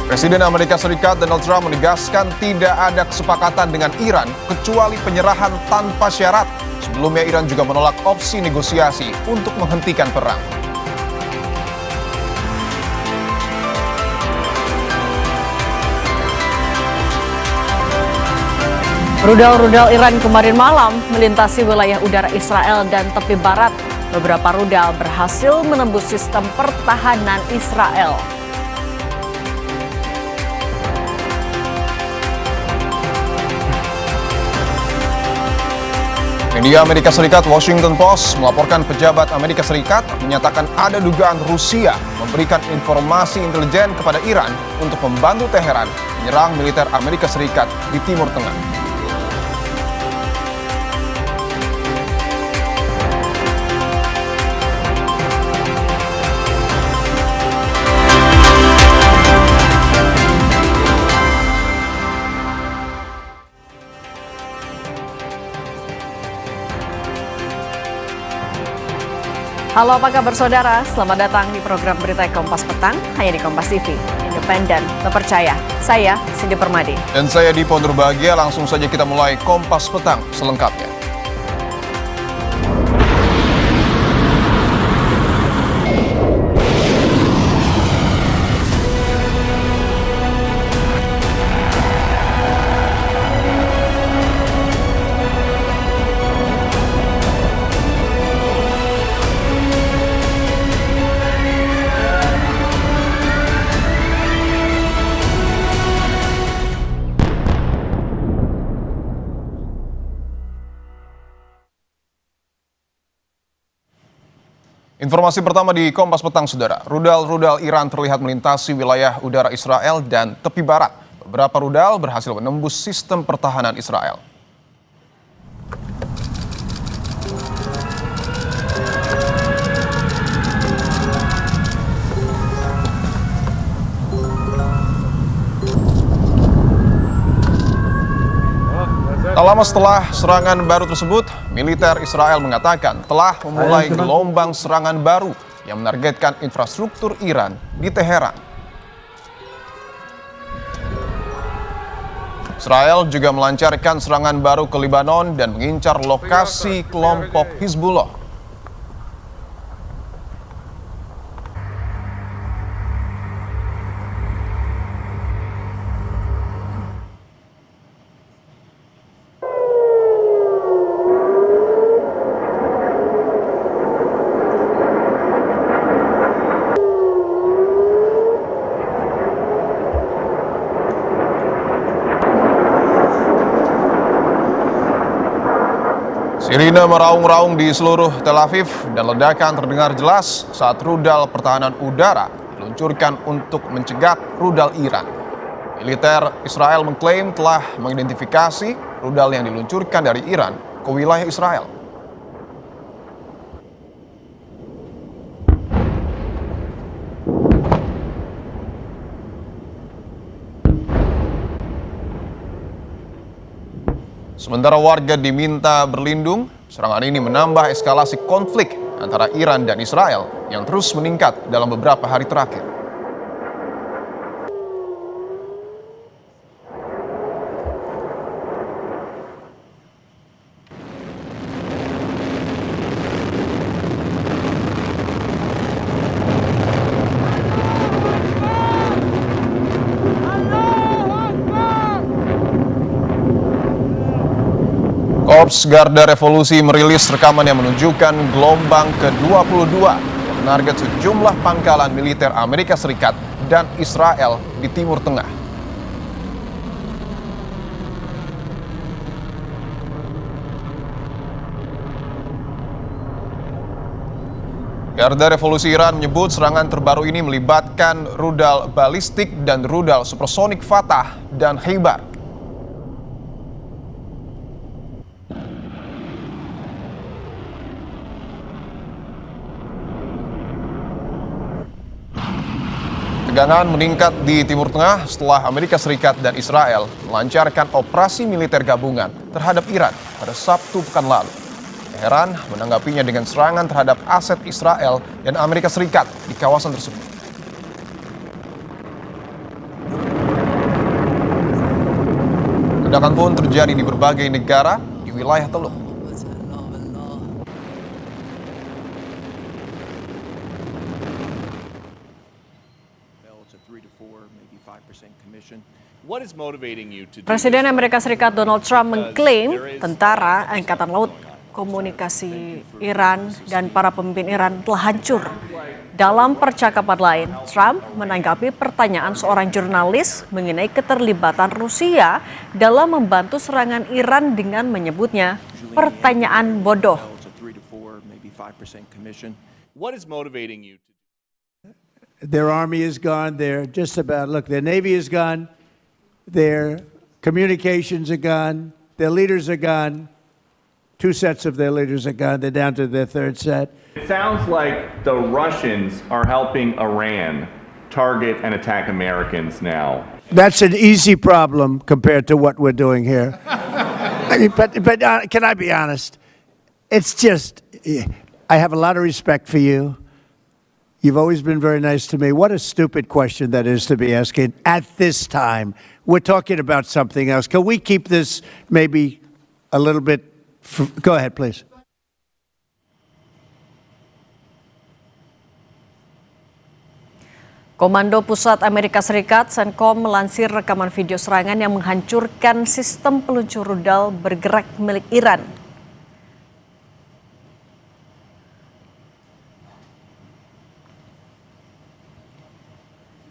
Presiden Amerika Serikat Donald Trump menegaskan tidak ada kesepakatan dengan Iran kecuali penyerahan tanpa syarat. Sebelumnya Iran juga menolak opsi negosiasi untuk menghentikan perang. Rudal-rudal Iran kemarin malam melintasi wilayah udara Israel dan tepi barat. Beberapa rudal berhasil menembus sistem pertahanan Israel. Media Amerika Serikat Washington Post melaporkan pejabat Amerika Serikat menyatakan ada dugaan Rusia memberikan informasi intelijen kepada Iran untuk membantu Teheran menyerang militer Amerika Serikat di Timur Tengah. Halo, apa kabar saudara? Selamat datang di program Berita Kompas Petang, hanya di Kompas TV. Independen, terpercaya. Saya, Cindy Permadi. Dan saya Dipo Nurbahagia. Langsung saja kita mulai Kompas Petang selengkapnya. Informasi pertama di Kompas Petang, saudara. Rudal-rudal Iran terlihat melintasi wilayah udara Israel dan tepi barat. Beberapa rudal berhasil menembus sistem pertahanan Israel. Tak lama setelah serangan baru tersebut, militer Israel mengatakan telah memulai gelombang serangan baru yang menargetkan infrastruktur Iran di Teheran. Israel juga melancarkan serangan baru ke Lebanon dan mengincar lokasi kelompok Hizbullah. Sirine meraung-raung di seluruh Tel Aviv dan ledakan terdengar jelas saat rudal pertahanan udara diluncurkan untuk mencegat rudal Iran. Militer Israel mengklaim telah mengidentifikasi rudal yang diluncurkan dari Iran ke wilayah Israel. Sementara warga diminta berlindung, serangan ini menambah eskalasi konflik antara Iran dan Israel yang terus meningkat dalam beberapa hari terakhir. Korps Garda Revolusi merilis rekaman yang menunjukkan gelombang ke-22 yang menarget sejumlah pangkalan militer Amerika Serikat dan Israel di Timur Tengah. Garda Revolusi Iran menyebut serangan terbaru ini melibatkan rudal balistik dan rudal supersonik Fatah dan Khaybar. Tegangan meningkat di Timur Tengah setelah Amerika Serikat dan Israel melancarkan operasi militer gabungan terhadap Iran pada Sabtu pekan lalu. Teheran menanggapinya dengan serangan terhadap aset Israel dan Amerika Serikat di kawasan tersebut. Ledakan pun terjadi di berbagai negara di wilayah Teluk. Presiden Amerika Serikat Donald Trump mengklaim tentara Angkatan Laut, komunikasi Iran, dan para pemimpin Iran telah hancur. Dalam percakapan lain, Trump menanggapi pertanyaan seorang jurnalis mengenai keterlibatan Rusia dalam membantu serangan Iran dengan menyebutnya pertanyaan bodoh. Their army is gone. They're just about, look, their navy is gone. Their communications are gone. Their leaders are gone. 2 sets of their leaders are gone. They're down to their 3rd set. It sounds like the Russians are helping Iran target and attack Americans now. That's an easy problem compared to what we're doing here. I mean, but can I be honest? It's just, I have a lot of respect for you. You've always been very nice to me. What a stupid question that is to be asking at this time. We're talking about something else. Can we keep this maybe a little bit? Go ahead, please. Komando Pusat Amerika Serikat (CENTCOM) melansir rekaman video serangan yang menghancurkan sistem peluncur rudal bergerak milik Iran.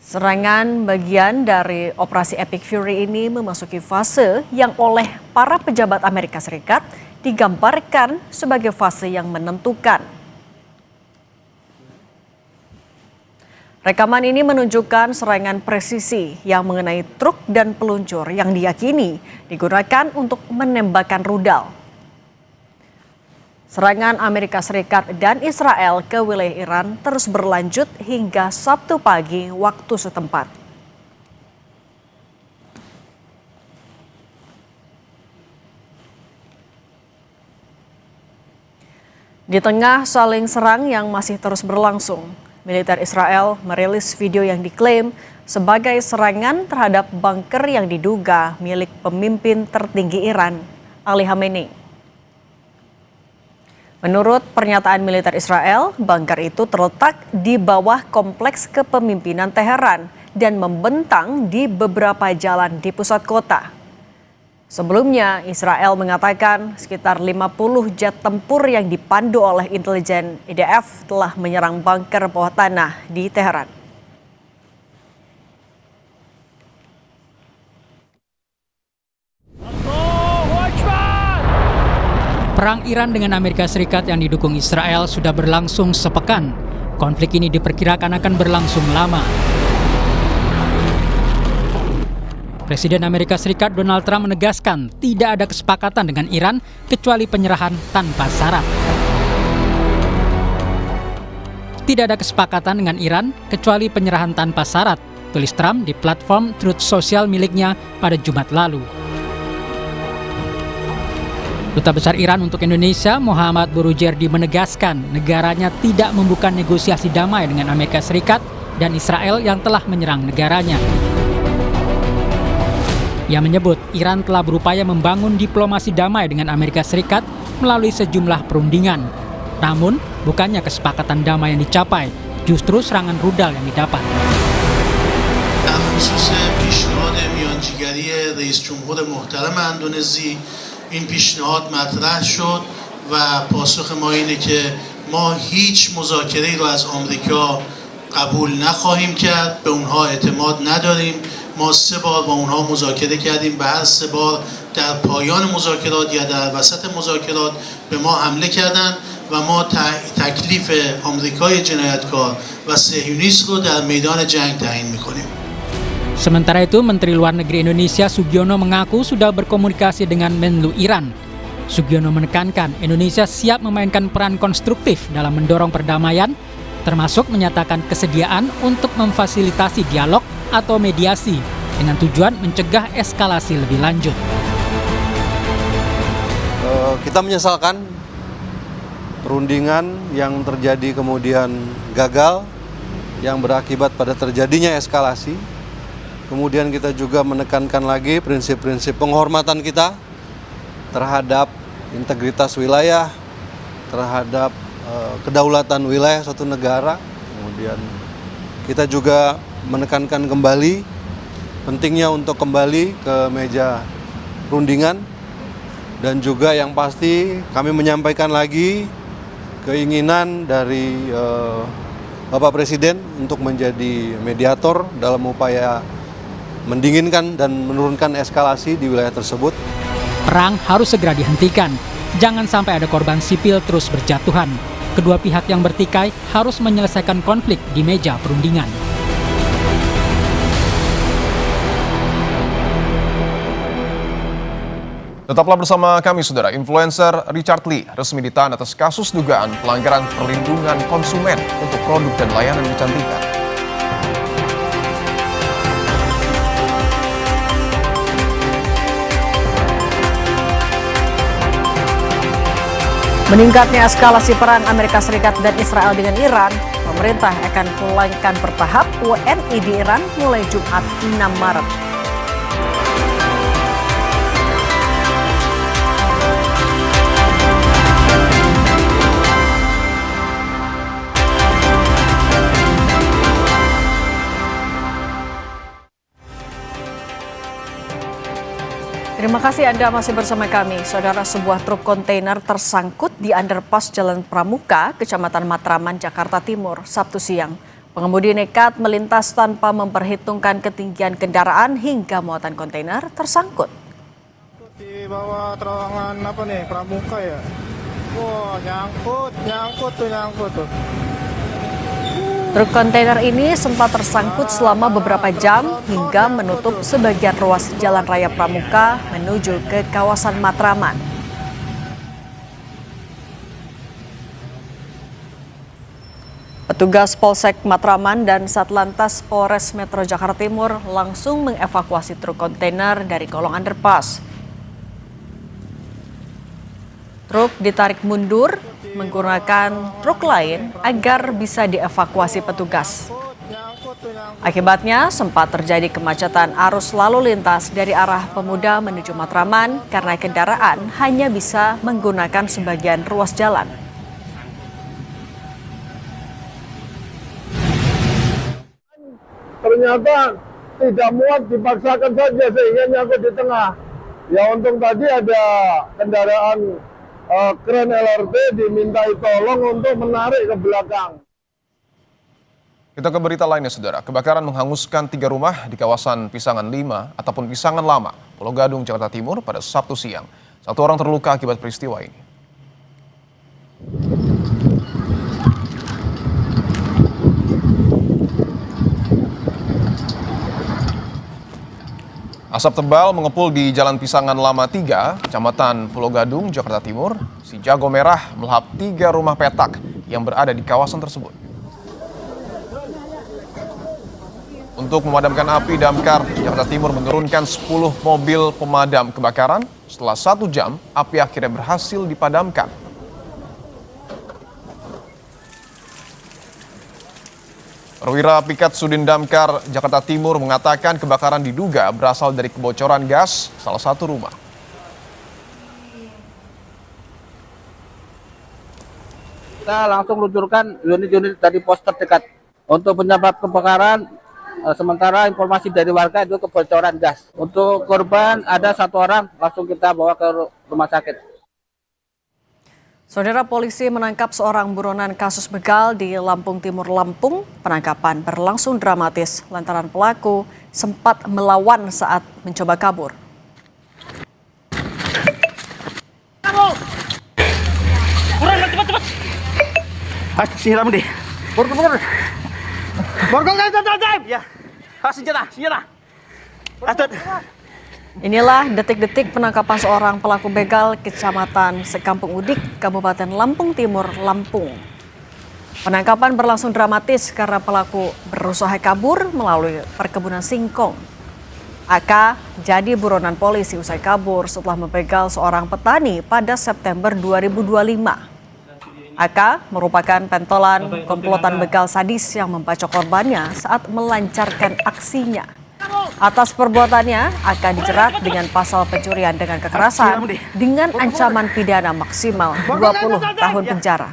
Serangan bagian dari operasi Epic Fury ini memasuki fase yang oleh para pejabat Amerika Serikat digambarkan sebagai fase yang menentukan. Rekaman ini menunjukkan serangan presisi yang mengenai truk dan peluncur yang diyakini digunakan untuk menembakkan rudal. Serangan Amerika Serikat dan Israel ke wilayah Iran terus berlanjut hingga Sabtu pagi waktu setempat. Di tengah saling serang yang masih terus berlangsung, militer Israel merilis video yang diklaim sebagai serangan terhadap bunker yang diduga milik pemimpin tertinggi Iran, Ali Khamenei. Menurut pernyataan militer Israel, bunker itu terletak di bawah kompleks kepemimpinan Teheran dan membentang di beberapa jalan di pusat kota. Sebelumnya, Israel mengatakan sekitar 50 jet tempur yang dipandu oleh intelijen IDF telah menyerang bunker bawah tanah di Teheran. Perang Iran dengan Amerika Serikat yang didukung Israel sudah berlangsung sepekan. Konflik ini diperkirakan akan berlangsung lama. Presiden Amerika Serikat Donald Trump menegaskan tidak ada kesepakatan dengan Iran kecuali penyerahan tanpa syarat. Tidak ada kesepakatan dengan Iran kecuali penyerahan tanpa syarat, tulis Trump di platform Truth Social miliknya pada Jumat lalu. Duta Besar Iran untuk Indonesia, Muhammad Burujerdi, menegaskan negaranya tidak membuka negosiasi damai dengan Amerika Serikat dan Israel yang telah menyerang negaranya. Ia menyebut Iran telah berupaya membangun diplomasi damai dengan Amerika Serikat melalui sejumlah perundingan. Namun, bukannya kesepakatan damai yang dicapai, justru serangan rudal yang didapat. این پیشنهاد مطرح شد و پاسخ ما اینه که ما هیچ مذاکره‌ای رو از آمریکا قبول نخواهیم کرد، به اونها اعتماد نداریم. ما 3 بار با اونها مذاکره کردیم، به هر 3 بار در پایان مذاکرات یا در وسط مذاکرات به ما حمله کردند و ما تکلیف آمریکای جنایتکار و صهیونیست رو در میدان جنگ تعیین می‌کنیم. Sementara itu, Menteri Luar Negeri Indonesia Sugiono mengaku sudah berkomunikasi dengan Menlu Iran. Sugiono menekankan Indonesia siap memainkan peran konstruktif dalam mendorong perdamaian, termasuk menyatakan kesediaan untuk memfasilitasi dialog atau mediasi dengan tujuan mencegah eskalasi lebih lanjut. Kita menyesalkan perundingan yang terjadi kemudian gagal, yang berakibat pada terjadinya eskalasi. Kemudian kita juga menekankan lagi prinsip-prinsip penghormatan kita terhadap integritas wilayah, terhadap kedaulatan wilayah suatu negara. Kemudian kita juga menekankan kembali pentingnya untuk kembali ke meja perundingan, dan juga yang pasti kami menyampaikan lagi keinginan dari Bapak Presiden untuk menjadi mediator dalam upaya mendinginkan dan menurunkan eskalasi di wilayah tersebut. Perang harus segera dihentikan. Jangan sampai ada korban sipil terus berjatuhan. Kedua pihak yang bertikai harus menyelesaikan konflik di meja perundingan. Tetaplah bersama kami, saudara. Influencer Richard Lee resmi ditahan atas kasus dugaan pelanggaran perlindungan konsumen untuk produk dan layanan kecantikan. Meningkatnya eskalasi perang Amerika Serikat dan Israel dengan Iran, pemerintah akan pulangkan bertahap WNI di Iran mulai Jumat 6 Maret. Terima kasih Anda masih bersama kami. Saudara, sebuah truk kontainer tersangkut di underpass Jalan Pramuka, Kecamatan Matraman, Jakarta Timur, Sabtu siang. Pengemudi nekat melintas tanpa memperhitungkan ketinggian kendaraan hingga muatan kontainer tersangkut. Di bawah terowongan Pramuka ya. Wah, nyangkut tuh. Truk kontainer ini sempat tersangkut selama beberapa jam hingga menutup sebagian ruas Jalan Raya Pramuka menuju ke kawasan Matraman. Petugas Polsek Matraman dan Satlantas Polres Metro Jakarta Timur langsung mengevakuasi truk kontainer dari kolong underpass. Truk ditarik mundur menggunakan truk lain agar bisa dievakuasi petugas. Akibatnya sempat terjadi kemacetan arus lalu lintas dari arah Pemuda menuju Matraman karena kendaraan hanya bisa menggunakan sebagian ruas jalan. Ternyata tidak muat, dipaksakan saja sehingga nyangkut di tengah. Ya untung tadi ada kendaraan kren LRT dimintai tolong untuk menarik ke belakang. Kita ke berita lainnya, saudara. Kebakaran menghanguskan 3 rumah di kawasan Pisangan 5 ataupun Pisangan Lama, Pulau Gadung, Jakarta Timur pada Sabtu siang. 1 orang terluka akibat peristiwa ini. Asap tebal mengepul di Jalan Pisangan Lama 3, Kecamatan Pulau Gadung, Jakarta Timur. Si jago merah melahap 3 rumah petak yang berada di kawasan tersebut. Untuk memadamkan api, Damkar Jakarta Timur menurunkan 10 mobil pemadam kebakaran. Setelah 1 jam, api akhirnya berhasil dipadamkan. Perwira Piket Sudin Damkar Jakarta Timur mengatakan kebakaran diduga berasal dari kebocoran gas salah satu rumah. Kita langsung luncurkan unit-unit dari pos terdekat. Untuk penyebab kebakaran, sementara informasi dari warga itu kebocoran gas. Untuk korban ada 1 orang, langsung kita bawa ke rumah sakit. Saudara, polisi menangkap seorang buronan kasus begal di Lampung Timur, Lampung. Penangkapan berlangsung dramatis lantaran pelaku sempat melawan saat mencoba kabur. Cepat. Siram deh. Borgol. Ya. Senjata. Atut. Inilah detik-detik penangkapan seorang pelaku begal Kecamatan Sekampung Udik, Kabupaten Lampung Timur, Lampung. Penangkapan berlangsung dramatis karena pelaku berusaha kabur melalui perkebunan singkong. AK jadi buronan polisi usai kabur setelah membegal seorang petani pada September 2025. AK merupakan pentolan komplotan begal sadis yang membacok korbannya saat melancarkan aksinya. Atas perbuatannya akan dijerat dengan pasal pencurian dengan kekerasan dengan ancaman pidana maksimal 20 tahun penjara.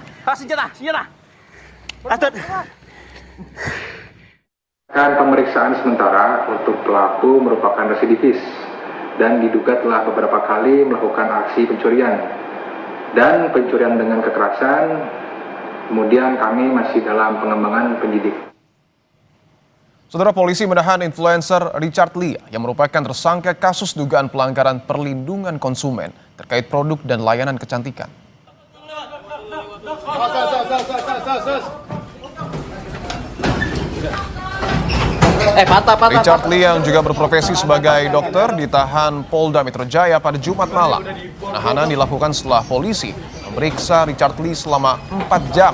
Pemeriksaan sementara untuk pelaku merupakan residivis dan diduga telah beberapa kali melakukan aksi pencurian dan pencurian dengan kekerasan. Kemudian kami masih dalam pengembangan penyidik. Saudara, polisi menahan influencer Richard Lee yang merupakan tersangka kasus dugaan pelanggaran perlindungan konsumen terkait produk dan layanan kecantikan. Richard Lee yang juga berprofesi sebagai dokter ditahan Polda Metro Jaya pada Jumat malam. Penahanan dilakukan setelah polisi memeriksa Richard Lee selama 4 jam.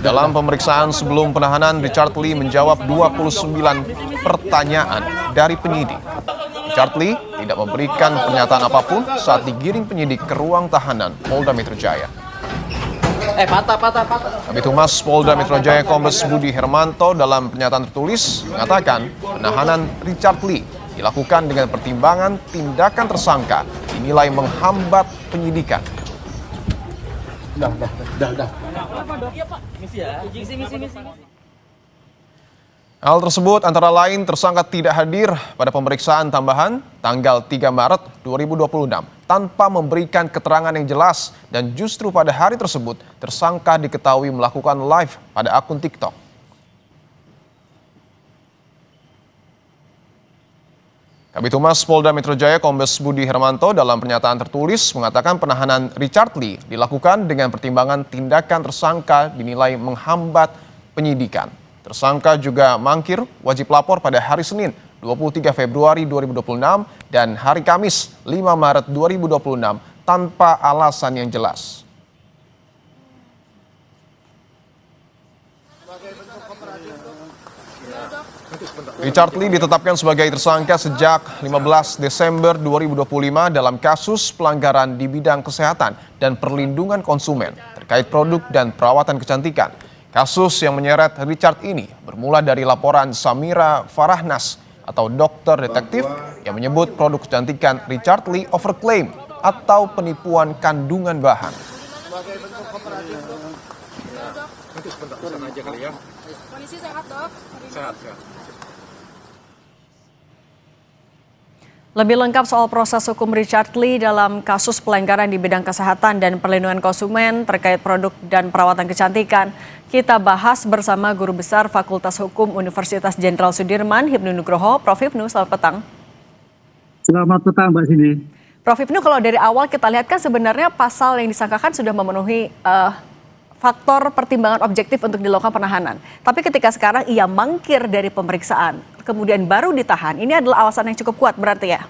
Dalam pemeriksaan sebelum penahanan, Richard Lee menjawab 29 pertanyaan dari penyidik. Richard Lee tidak memberikan pernyataan apapun saat digiring penyidik ke ruang tahanan Polda Metro Jaya. Kabid Humas Polda Metro Jaya Kombes Budi Hermanto dalam pernyataan tertulis mengatakan penahanan Richard Lee dilakukan dengan pertimbangan tindakan tersangka dinilai menghambat penyidikan. Hal tersebut antara lain tersangka tidak hadir pada pemeriksaan tambahan tanggal 3 Maret 2026 tanpa memberikan keterangan yang jelas dan justru pada hari tersebut tersangka diketahui melakukan live pada akun TikTok. Kabid Humas Polda Metro Jaya Kombes Budi Hermanto dalam pernyataan tertulis mengatakan penahanan Richard Lee dilakukan dengan pertimbangan tindakan tersangka dinilai menghambat penyidikan. Tersangka juga mangkir wajib lapor pada hari Senin 23 Februari 2026 dan hari Kamis 5 Maret 2026 tanpa alasan yang jelas. Richard Lee ditetapkan sebagai tersangka sejak 15 Desember 2025 dalam kasus pelanggaran di bidang kesehatan dan perlindungan konsumen terkait produk dan perawatan kecantikan. Kasus yang menyeret Richard ini bermula dari laporan Samira Farahnas atau dokter detektif yang menyebut produk kecantikan Richard Lee overclaim atau penipuan kandungan bahan. Kondisi sehat, Dok? Sehat. Lebih lengkap soal proses hukum Richard Lee dalam kasus pelanggaran di bidang kesehatan dan perlindungan konsumen terkait produk dan perawatan kecantikan, kita bahas bersama Guru Besar Fakultas Hukum Universitas Jenderal Sudirman, Hipnu Nugroho. Prof. Hipnu, selamat petang. Selamat petang, Mbak Cindy. Prof. Hipnu, kalau dari awal kita lihat kan sebenarnya pasal yang disangkakan sudah memenuhi faktor pertimbangan objektif untuk dilakukan penahanan. Tapi ketika sekarang ia mangkir dari pemeriksaan, kemudian baru ditahan, ini adalah alasan yang cukup kuat berarti ya?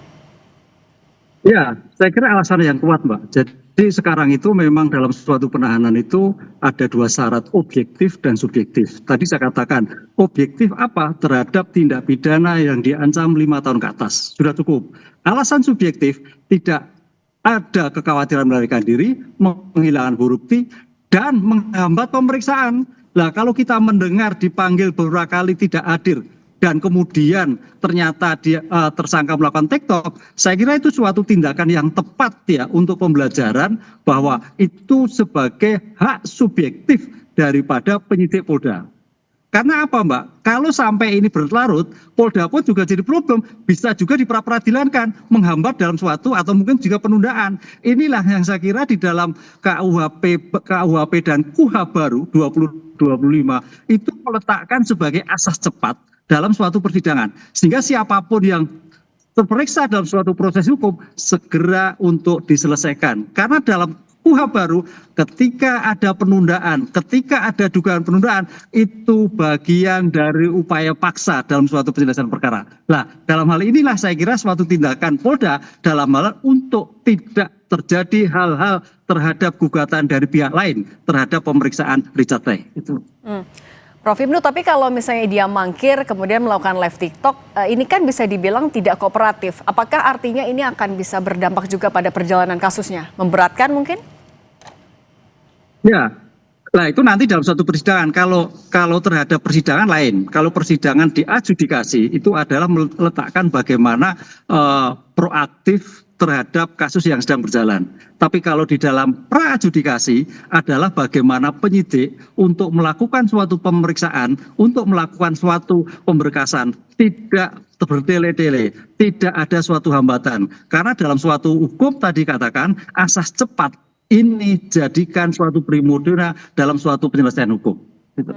Ya, saya kira alasan yang kuat, Mbak. Jadi sekarang itu memang dalam suatu penahanan itu ada dua syarat, objektif dan subjektif. Tadi saya katakan, objektif apa? Terhadap tindak pidana yang diancam 5 tahun ke atas. Sudah cukup. Alasan subjektif, tidak ada kekhawatiran melarikan diri, menghilangkan bukti, dan menghambat pemeriksaan. Nah, kalau kita mendengar dipanggil beberapa kali tidak hadir dan kemudian ternyata dia tersangka melakukan TikTok, saya kira itu suatu tindakan yang tepat ya untuk pembelajaran bahwa itu sebagai hak subjektif daripada penyidik Polda. Karena apa, Mbak? Kalau sampai ini berlarut, Polda pun juga jadi problem, bisa juga diperadilankan, menghambat dalam suatu atau mungkin juga penundaan. Inilah yang saya kira di dalam KUHP dan KUH baru 2025 itu meletakkan sebagai asas cepat dalam suatu persidangan. Sehingga siapapun yang terperiksa dalam suatu proses hukum segera untuk diselesaikan. Karena dalam KUH baru ketika ada penundaan, ketika ada dugaan penundaan, itu bagian dari upaya paksa dalam suatu penyelesaian perkara. Nah, dalam hal inilah saya kira suatu tindakan Polda dalam hal untuk tidak terjadi hal-hal terhadap gugatan dari pihak lain terhadap pemeriksaan Richard Lee. Itu. Prof. Hipnu, tapi kalau misalnya dia mangkir kemudian melakukan live TikTok, ini kan bisa dibilang tidak kooperatif. Apakah artinya ini akan bisa berdampak juga pada perjalanan kasusnya? Memberatkan mungkin? Ya, Nah itu nanti dalam suatu persidangan, kalau terhadap persidangan lain, kalau persidangan diadjudikasi itu adalah meletakkan bagaimana proaktif terhadap kasus yang sedang berjalan. Tapi kalau di dalam praadjudikasi adalah bagaimana penyidik untuk melakukan suatu pemeriksaan, untuk melakukan suatu pemberkasan, tidak bertele-tele, tidak ada suatu hambatan. Karena dalam suatu hukum tadi katakan asas cepat ini jadikan suatu primordial dalam suatu penyelesaian hukum. Gitu.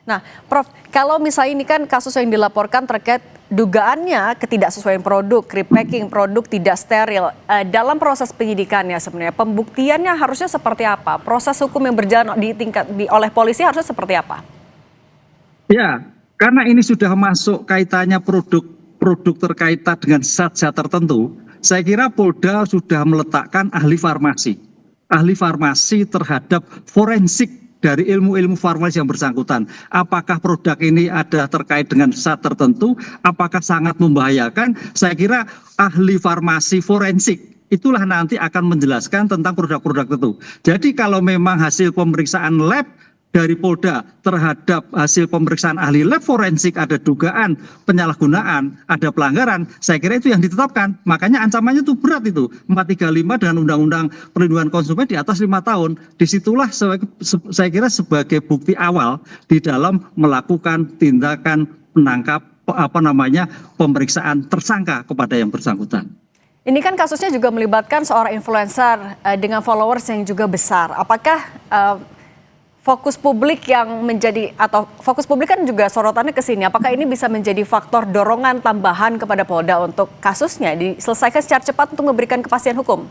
Nah, Prof, kalau misalnya ini kan kasus yang dilaporkan terkait dugaannya ketidaksesuaian produk, repacking produk tidak steril. Dalam proses penyidikannya sebenarnya pembuktiannya harusnya seperti apa? Proses hukum yang berjalan oleh polisi harusnya seperti apa? Ya, karena ini sudah masuk kaitannya produk terkaitan dengan zat-zat tertentu, saya kira Polda sudah meletakkan ahli farmasi terhadap forensik dari ilmu-ilmu farmasi yang bersangkutan. Apakah produk ini ada terkait dengan zat tertentu, apakah sangat membahayakan, saya kira ahli farmasi forensik itulah nanti akan menjelaskan tentang produk-produk tertentu. Jadi kalau memang hasil pemeriksaan lab dari Polda terhadap hasil pemeriksaan ahli lab forensik ada dugaan penyalahgunaan, ada pelanggaran, saya kira itu yang ditetapkan. Makanya ancamannya itu berat itu, 435 dengan Undang-Undang Perlindungan Konsumen di atas 5 tahun. Disitulah saya kira sebagai bukti awal di dalam melakukan tindakan menangkap pemeriksaan tersangka kepada yang bersangkutan. Ini kan kasusnya juga melibatkan seorang influencer dengan followers yang juga besar. Apakah fokus publik fokus publik kan juga sorotannya ke sini. Apakah ini bisa menjadi faktor dorongan tambahan kepada Polda untuk kasusnya diselesaikan secara cepat untuk memberikan kepastian hukum?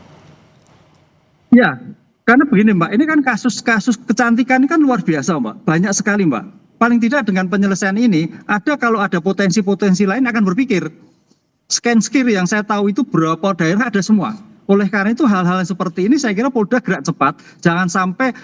Ya, karena begini Mbak, ini kan kasus-kasus kecantikan ini kan luar biasa Mbak, banyak sekali Mbak. Paling tidak dengan penyelesaian ini, kalau ada potensi-potensi lain akan berpikir. Scan skill yang saya tahu itu berapa daerah ada semua. Oleh karena itu hal-hal seperti ini saya kira Polda gerak cepat, jangan sampai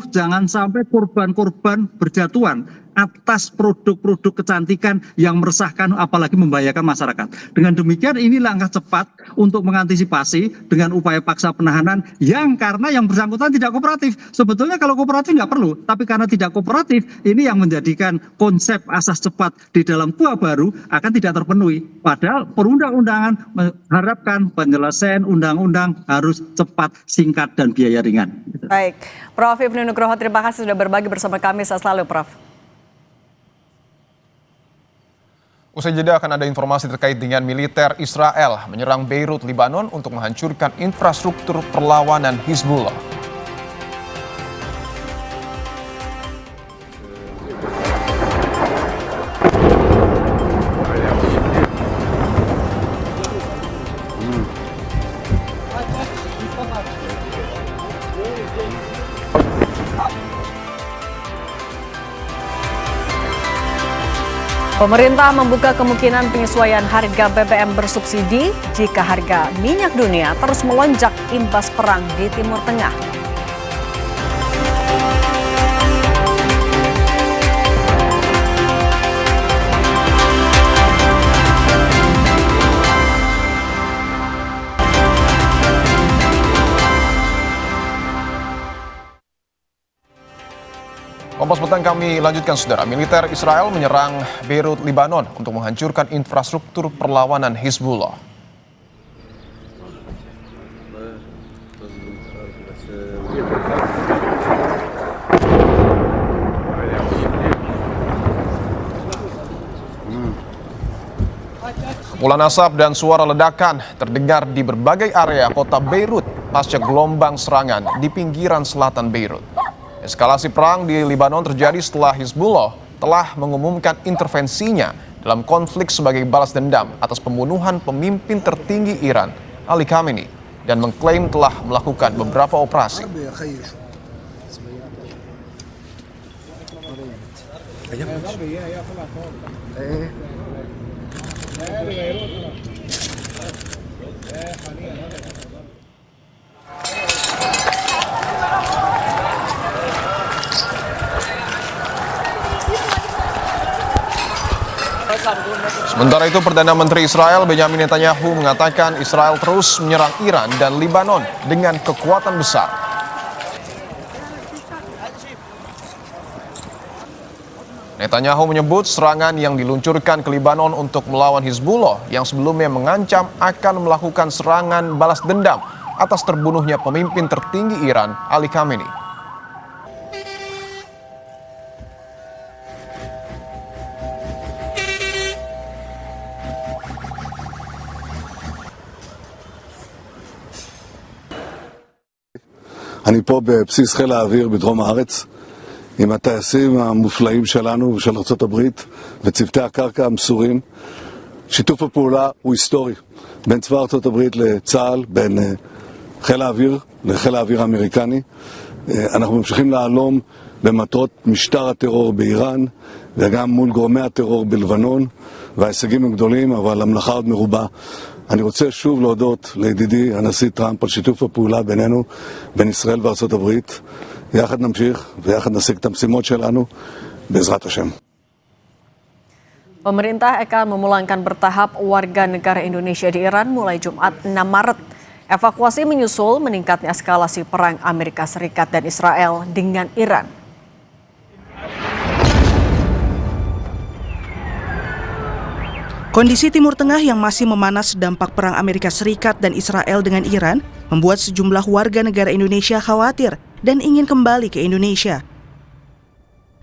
jangan sampai korban-korban berjatuhan atas produk-produk kecantikan yang meresahkan apalagi membahayakan masyarakat. Dengan demikian ini langkah cepat untuk mengantisipasi dengan upaya paksa penahanan yang karena yang bersangkutan tidak kooperatif. Sebetulnya kalau kooperatif nggak perlu, tapi karena tidak kooperatif ini yang menjadikan konsep asas cepat di dalam KUA baru akan tidak terpenuhi. Padahal perundang-undangan mengharapkan penyelesaian undang-undang harus cepat, singkat, dan biaya ringan. Baik, Prof. Ibnu Nugroho, terima kasih sudah berbagi bersama kami. Sehat selalu, Prof. Usai jeda akan ada informasi terkait dengan militer Israel menyerang Beirut, Lebanon untuk menghancurkan infrastruktur perlawanan Hizbullah. Pemerintah membuka kemungkinan penyesuaian harga BBM bersubsidi jika harga minyak dunia terus melonjak imbas perang di Timur Tengah. Kompas Petang kami lanjutkan saudara. Militer Israel menyerang Beirut, Lebanon untuk menghancurkan infrastruktur perlawanan Hizbullah. Kepulan asap dan suara ledakan terdengar di berbagai area kota Beirut pasca gelombang serangan di pinggiran selatan Beirut. Eskalasi perang di Lebanon terjadi setelah Hizbullah telah mengumumkan intervensinya dalam konflik sebagai balas dendam atas pembunuhan pemimpin tertinggi Iran, Ali Khamenei, dan mengklaim telah melakukan beberapa operasi. Sementara itu, Perdana Menteri Israel Benjamin Netanyahu mengatakan Israel terus menyerang Iran dan Lebanon dengan kekuatan besar. Netanyahu menyebut serangan yang diluncurkan ke Lebanon untuk melawan Hizbullah yang sebelumnya mengancam akan melakukan serangan balas dendam atas terbunuhnya pemimpin tertinggi Iran, Ali Khamenei. אני פה בבסיס חיל האוויר בדרום הארץ עם הטייסים המופלאים שלנו ושל ארצות הברית וצוותי הקרקע המסורים. שיתוף הפעולה הוא היסטורי בין צבא ארצות הברית לצה"ל, בין חיל האוויר לחיל האוויר האמריקני. אנחנו ממשיכים להלום במטרות משטר הטרור באיראן וגם מול גורמי הטרור בלבנון, וההישגים הם גדולים אבל המלאכה עוד מרובה. אני רוצה שוב להודות לידידי הנשיא טראמפ על שיתוף הפעולה בינינו, בין ישראל וארצות הברית. יחד נמשיך ויחד נשיג את המשימות שלנו בעזרת השם. Pemerintah akan memulangkan bertahap warga negara Indonesia di Iran mulai Jumat 6 Maret. Evakuasi menyusul meningkatnya eskalasi perang Amerika Serikat dan Israel dengan Iran. Kondisi Timur Tengah yang masih memanas dampak perang Amerika Serikat dan Israel dengan Iran membuat sejumlah warga negara Indonesia khawatir dan ingin kembali ke Indonesia.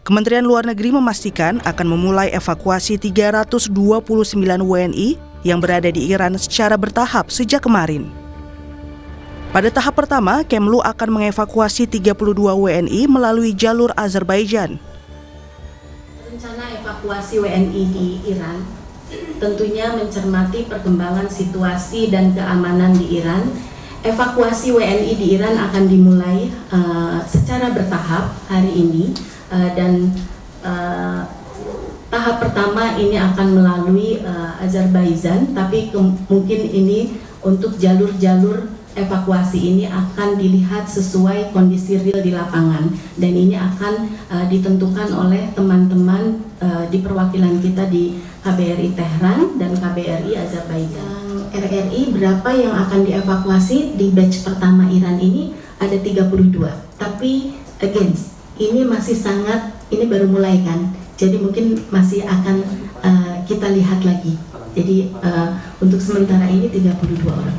Kementerian Luar Negeri memastikan akan memulai evakuasi 329 WNI yang berada di Iran secara bertahap sejak kemarin. Pada tahap pertama, Kemlu akan mengevakuasi 32 WNI melalui jalur Azerbaijan. Rencana evakuasi WNI di Iran tentunya mencermati perkembangan situasi dan keamanan di Iran. Evakuasi WNI di Iran akan dimulai secara bertahap hari ini dan tahap pertama ini akan melalui Azerbaijan, tapi mungkin ini untuk jalur-jalur evakuasi ini akan dilihat sesuai kondisi real di lapangan, dan ini akan ditentukan oleh teman-teman di perwakilan kita di KBRI Tehran dan KBRI Azerbaijan. RRI berapa yang akan dievakuasi di batch pertama Iran ini ada 32, tapi again ini masih ini baru mulai kan, jadi mungkin masih akan kita lihat lagi. Jadi untuk sementara ini 32 orang.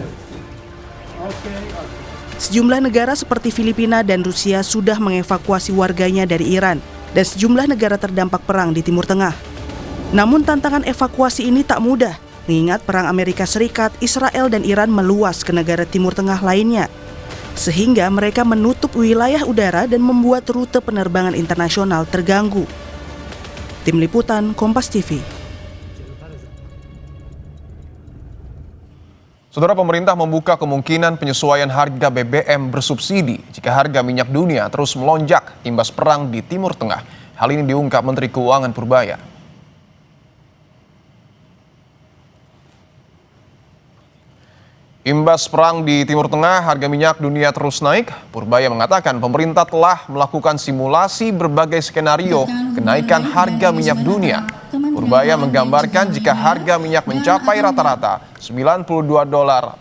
Sejumlah negara seperti Filipina dan Rusia sudah mengevakuasi warganya dari Iran dan sejumlah negara terdampak perang di Timur Tengah. Namun tantangan evakuasi ini tak mudah, mengingat perang Amerika Serikat, Israel dan Iran meluas ke negara Timur Tengah lainnya, sehingga mereka menutup wilayah udara dan membuat rute penerbangan internasional terganggu. Tim Liputan Kompas TV. Saudara, pemerintah membuka kemungkinan penyesuaian harga BBM bersubsidi jika harga minyak dunia terus melonjak imbas perang di Timur Tengah. Hal ini diungkap Menteri Keuangan Purbaya. Imbas perang di Timur Tengah, harga minyak dunia terus naik. Purbaya mengatakan pemerintah telah melakukan simulasi berbagai skenario kenaikan harga minyak dunia. Purbaya menggambarkan jika harga minyak mencapai rata-rata $92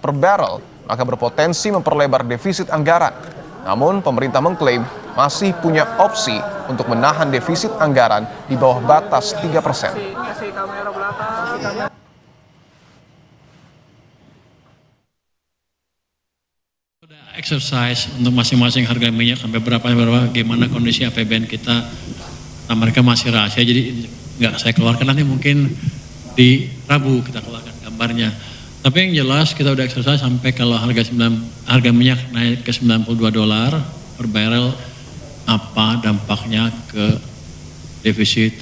per barrel, maka berpotensi memperlebar defisit anggaran. Namun pemerintah mengklaim masih punya opsi untuk menahan defisit anggaran di bawah batas 3%. Exercise untuk masing-masing harga minyak sampai berapa, bagaimana kondisi APBN kita. Nah, mereka masih rahasia, jadi nggak saya keluarkan, nanti mungkin di Rabu kita keluarkan gambarnya. Tapi yang jelas kita udah exercise sampai kalau harga minyak naik ke $92 per barrel, apa dampaknya ke defisit.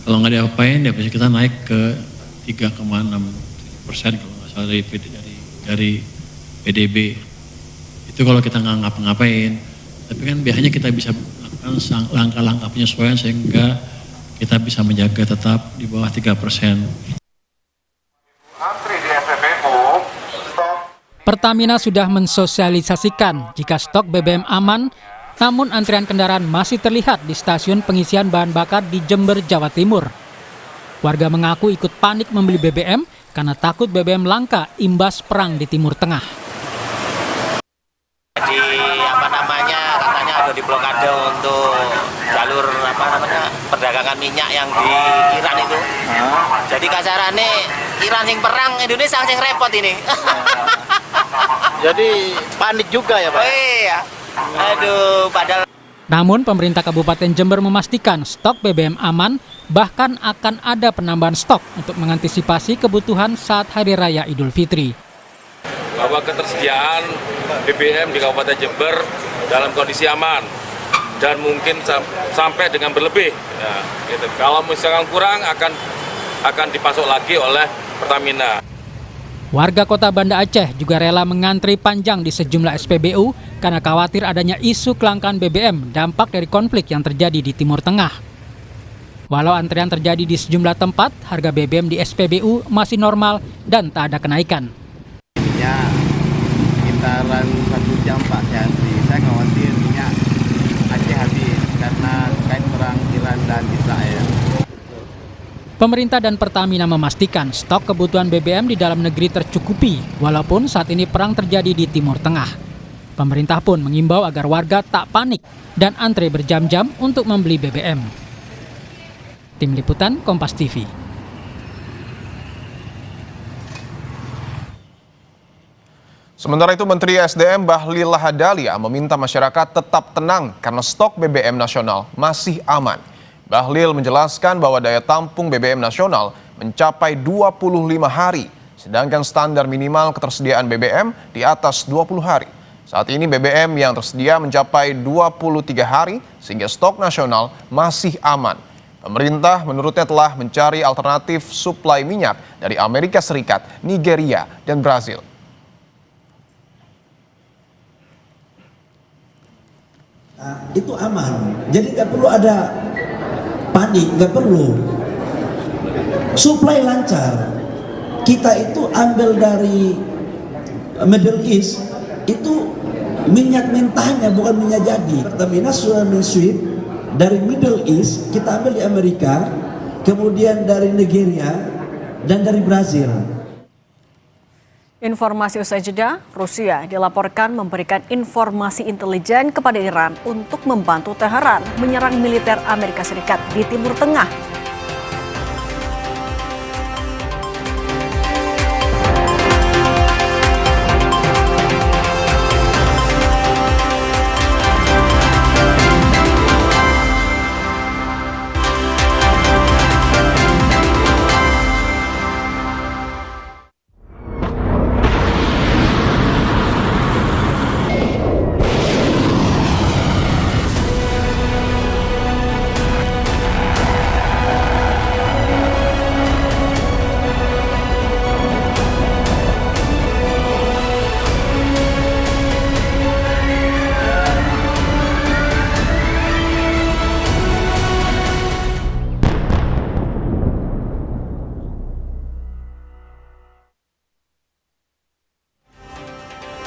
Kalau nggak diapain, defisit kita naik ke 3,6% kalau nggak salah dari PDB. Itu kalau kita nggak ngapa-ngapain. Tapi kan biasanya kita bisa melakukan langkah-langkah penyesuaian sehingga kita bisa menjaga tetap di bawah 3%. Pertamina sudah mensosialisasikan jika stok BBM aman, namun antrian kendaraan masih terlihat di stasiun pengisian bahan bakar di Jember, Jawa Timur. Warga mengaku ikut panik membeli BBM karena takut BBM langka imbas perang di Timur Tengah. Katanya ada di blokade untuk jalur perdagangan minyak yang di Iran itu. Jadi kasarannya Iran sing perang, Indonesia sing repot ini. Jadi panik juga ya Pak? Iya. Aduh, padahal. Namun pemerintah Kabupaten Jember memastikan stok BBM aman, bahkan akan ada penambahan stok untuk mengantisipasi kebutuhan saat Hari Raya Idul Fitri. Bahwa ketersediaan BBM di Kabupaten Jember dalam kondisi aman dan mungkin sampai dengan berlebih. Ya, gitu. Kalau misalkan kurang akan dipasok lagi oleh Pertamina. Warga kota Banda Aceh juga rela mengantri panjang di sejumlah SPBU karena khawatir adanya isu kelangkaan BBM dampak dari konflik yang terjadi di Timur Tengah. Walau antrian terjadi di sejumlah tempat, harga BBM di SPBU masih normal dan tak ada kenaikan. Ya, sekitaran 1 jam Pak saya antri. Saya khawatir minyak Aceh habis karena terkait perang Iran dan Israel. Pemerintah dan Pertamina memastikan stok kebutuhan BBM di dalam negeri tercukupi, walaupun saat ini perang terjadi di Timur Tengah. Pemerintah pun mengimbau agar warga tak panik dan antre berjam-jam untuk membeli BBM. Tim Liputan Kompas TV. Sementara itu, Menteri SDM Bahlil Lahadalia meminta masyarakat tetap tenang karena stok BBM nasional masih aman. Bahlil menjelaskan bahwa daya tampung BBM nasional mencapai 25 hari, sedangkan standar minimal ketersediaan BBM di atas 20 hari. Saat ini BBM yang tersedia mencapai 23 hari, sehingga stok nasional masih aman. Pemerintah menurutnya telah mencari alternatif suplai minyak dari Amerika Serikat, Nigeria, dan Brazil. Itu aman, jadi nggak perlu ada panik, nggak perlu. Suplai lancar. Kita itu ambil dari Middle East, itu minyak mentahnya bukan minyak jadi. Pertamina sudah men-sweep dari Middle East, kita ambil di Amerika, kemudian dari Nigeria, dan dari Brazil. Informasi usai jeda, Rusia dilaporkan memberikan informasi intelijen kepada Iran untuk membantu Teheran menyerang militer Amerika Serikat di Timur Tengah.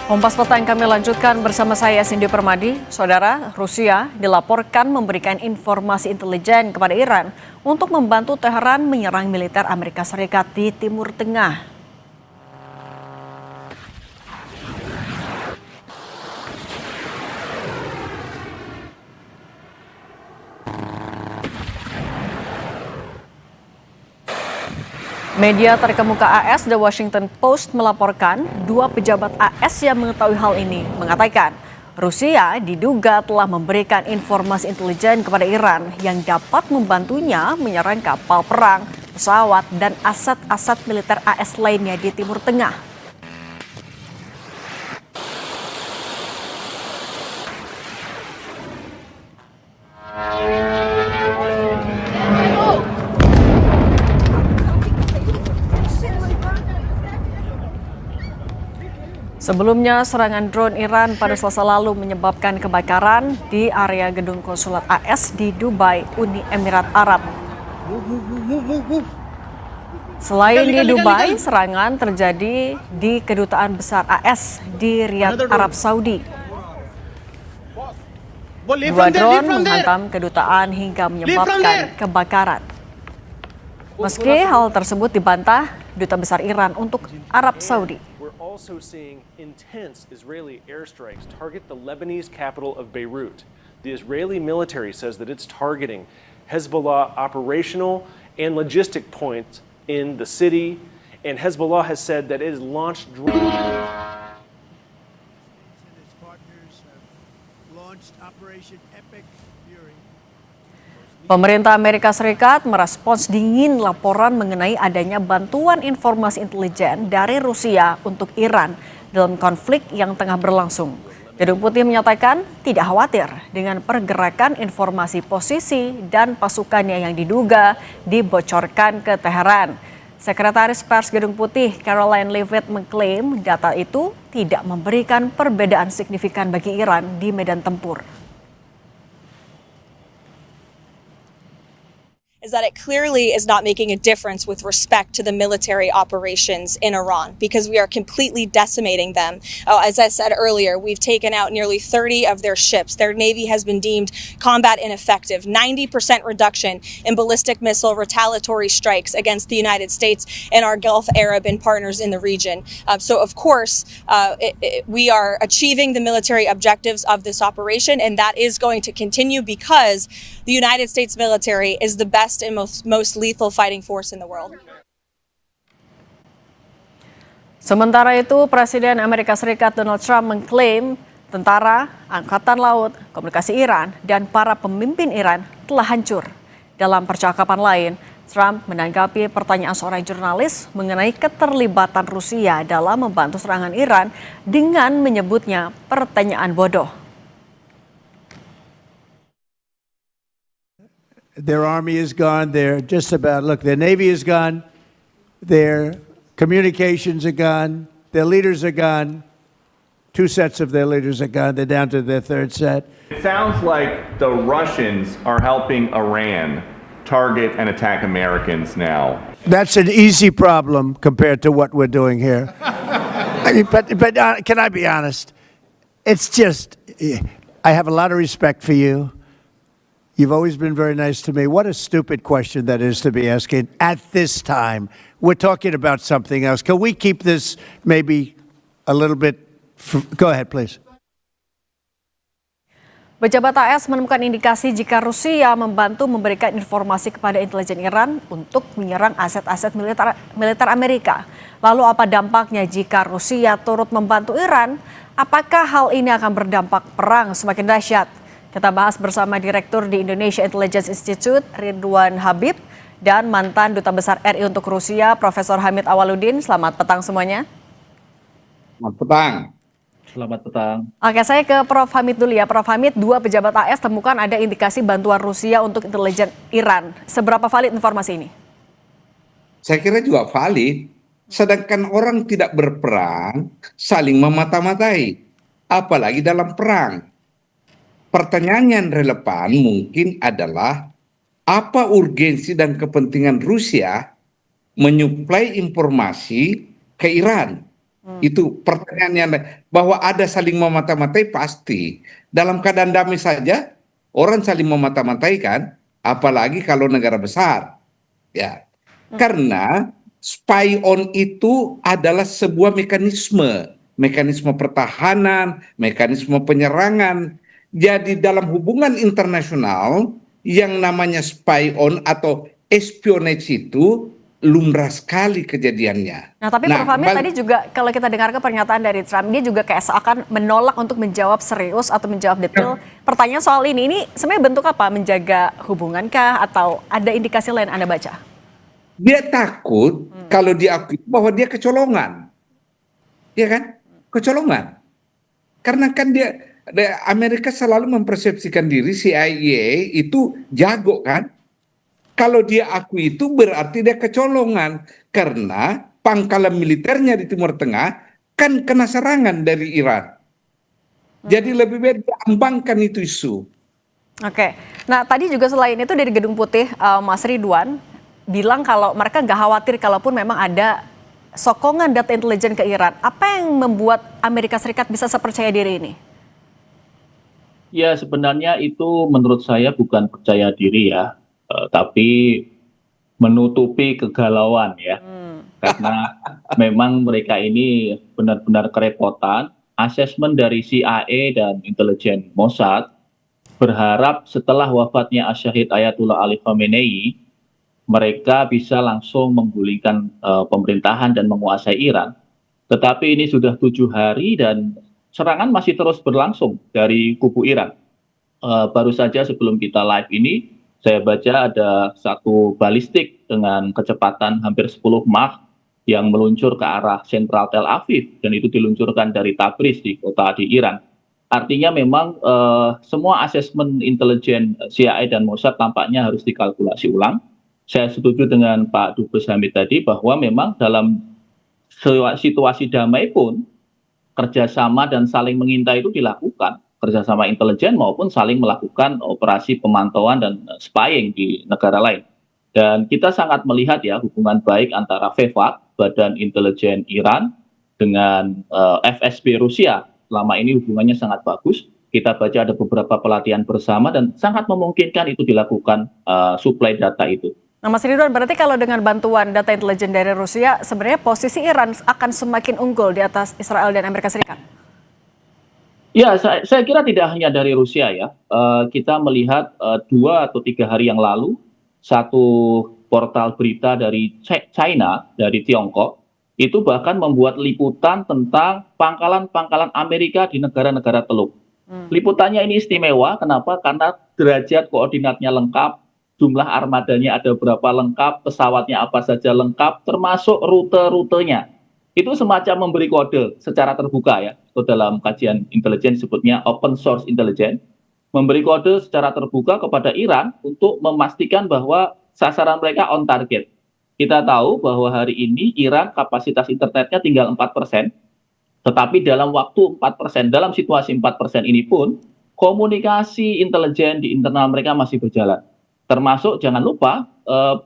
Kompas Petang kami lanjutkan bersama saya Cindy Permadi. Saudara, Rusia dilaporkan memberikan informasi intelijen kepada Iran untuk membantu Teheran menyerang militer Amerika Serikat di Timur Tengah. Media terkemuka AS The Washington Post melaporkan 2 pejabat AS yang mengetahui hal ini mengatakan Rusia diduga telah memberikan informasi intelijen kepada Iran yang dapat membantunya menyerang kapal perang, pesawat, dan aset-aset militer AS lainnya di Timur Tengah. Sebelumnya, serangan drone Iran pada Selasa lalu menyebabkan kebakaran di area gedung konsulat AS di Dubai, Uni Emirat Arab. Selain di Dubai, serangan terjadi di Kedutaan Besar AS di Riyadh, Arab Saudi. 2 drone menghantam kedutaan hingga menyebabkan kebakaran. Meski hal tersebut dibantah Duta Besar Iran untuk Arab Saudi. Also seeing intense Israeli airstrikes target the Lebanese capital of Beirut. The Israeli military says that it's targeting Hezbollah operational and logistic points in the city, and Hezbollah has said that it has launched drones. Pemerintah Amerika Serikat merespons dingin laporan mengenai adanya bantuan informasi intelijen dari Rusia untuk Iran dalam konflik yang tengah berlangsung. Gedung Putih menyatakan tidak khawatir dengan pergerakan informasi posisi dan pasukannya yang diduga dibocorkan ke Teheran. Sekretaris Pers Gedung Putih Caroline Leavitt mengklaim data itu tidak memberikan perbedaan signifikan bagi Iran di medan tempur. Is that it clearly is not making a difference with respect to the military operations in Iran because we are completely decimating them. As I said earlier, we've taken out nearly 30 of their ships. Their navy has been deemed combat ineffective. 90% reduction in ballistic missile retaliatory strikes against the United States and our Gulf Arab and partners in the region. So of course, we are achieving the military objectives of this operation, and that is going to continue because the United States military is the best and most lethal fighting force in the world. Sementara itu, Presiden Amerika Serikat Donald Trump mengklaim tentara, angkatan laut, komunikasi Iran, dan para pemimpin Iran telah hancur. Dalam percakapan lain, Trump menanggapi pertanyaan seorang jurnalis mengenai keterlibatan Rusia dalam membantu serangan Iran dengan menyebutnya pertanyaan bodoh. Their army is gone. They're just about, look, their navy is gone. Their communications are gone. Their leaders are gone. 2 sets of their leaders are gone. They're down to their 3rd set. It sounds like the Russians are helping Iran target and attack Americans now. That's an easy problem compared to what we're doing here. But can I be honest? It's just, I have a lot of respect for you. You've always been very nice to me. What a stupid question that is to be asking at this time. We're talking about something else. Can we keep this maybe a little bit? Go ahead, please. Pejabat AS menemukan indikasi jika Rusia membantu memberikan informasi kepada intelijen Iran untuk menyerang aset-aset militer Amerika. Lalu apa dampaknya jika Rusia turut membantu Iran? Apakah hal ini akan berdampak perang semakin dahsyat? Kita bahas bersama Direktur di Indonesia Intelligence Institute, Ridwan Habib, dan mantan Duta Besar RI untuk Rusia, Profesor Hamid Awaludin. Selamat petang semuanya. Selamat petang. Selamat petang. Oke, saya ke Prof. Hamid dulu ya. Prof. Hamid, 2 pejabat AS temukan ada indikasi bantuan Rusia untuk intelijen Iran. Seberapa valid informasi ini? Saya kira juga valid. Sedangkan orang tidak berperang saling memata-matai. Apalagi dalam perang. Pertanyaan yang relevan mungkin adalah apa urgensi dan kepentingan Rusia menyuplai informasi ke Iran? Itu pertanyaannya, bahwa ada saling memata-matai pasti. Dalam keadaan damai saja orang saling memata-matai kan, apalagi kalau negara besar. Ya. Karena spy on itu adalah sebuah mekanisme pertahanan, mekanisme penyerangan. Jadi dalam hubungan internasional yang namanya spy on atau espionage itu lumrah sekali kejadiannya. Nah, tapi Prof. Hamid tadi juga kalau kita dengarkan pernyataan dari Trump, dia juga kayak seakan menolak untuk menjawab serius atau menjawab detail pertanyaan soal ini. Ini sebenarnya bentuk apa? Menjaga hubungankah atau ada indikasi lain Anda baca? Dia takut kalau diakui bahwa dia kecolongan. Ya kan? Kecolongan. Karena kan Amerika selalu mempersepsikan diri CIA itu jago kan. Kalau dia akui itu berarti dia kecolongan. Karena pangkalan militernya di Timur Tengah kan kena serangan dari Iran. Jadi lebih baik diambangkan itu isu. Oke, nah tadi juga selain itu dari Gedung Putih, Mas Ridwan bilang kalau mereka nggak khawatir kalaupun memang ada sokongan data intelijen ke Iran. Apa yang membuat Amerika Serikat bisa sepercaya diri ini? Ya sebenarnya itu menurut saya bukan percaya diri ya, tapi menutupi kegalauan ya. Karena memang mereka ini benar-benar kerepotan. Asesmen dari CIA dan intelijen Mossad berharap setelah wafatnya Syahid Ayatullah Ali Khamenei, mereka bisa langsung menggulingkan pemerintahan dan menguasai Iran. Tetapi ini sudah 7 hari dan serangan masih terus berlangsung dari kubu Iran. Baru saja sebelum kita live ini, saya baca ada satu balistik dengan kecepatan hampir 10 Mach yang meluncur ke arah sentral Tel Aviv, dan itu diluncurkan dari Tabriz di kota di Iran. Artinya memang semua asesmen intelijen CIA dan Mossad tampaknya harus dikalkulasi ulang. Saya setuju dengan Pak Dubes Hamid tadi bahwa memang dalam situasi damai pun kerjasama dan saling mengintai itu dilakukan, kerjasama intelijen maupun saling melakukan operasi pemantauan dan spying di negara lain. Dan kita sangat melihat ya hubungan baik antara VEVAK, Badan Intelijen Iran, dengan FSB Rusia. Selama ini hubungannya sangat bagus. Kita baca ada beberapa pelatihan bersama dan sangat memungkinkan itu dilakukan suplai data itu. Nah, Mas Ridwan, berarti kalau dengan bantuan data intelijen dari Rusia, sebenarnya posisi Iran akan semakin unggul di atas Israel dan Amerika Serikat? Ya, saya kira tidak hanya dari Rusia ya. Kita melihat 2 atau 3 hari yang lalu, satu portal berita dari China, dari Tiongkok, itu bahkan membuat liputan tentang pangkalan-pangkalan Amerika di negara-negara Teluk. Liputannya ini istimewa, kenapa? Karena derajat koordinatnya lengkap, jumlah armadanya ada berapa lengkap, pesawatnya apa saja lengkap, termasuk rute-rutenya. Itu semacam memberi kode secara terbuka ya, atau dalam kajian intelijen disebutnya open source intelligence, memberi kode secara terbuka kepada Iran untuk memastikan bahwa sasaran mereka on target. Kita tahu bahwa hari ini Iran kapasitas internetnya tinggal 4%, tetapi dalam waktu 4%, dalam situasi 4% ini pun, komunikasi intelijen di internal mereka masih berjalan. Termasuk jangan lupa,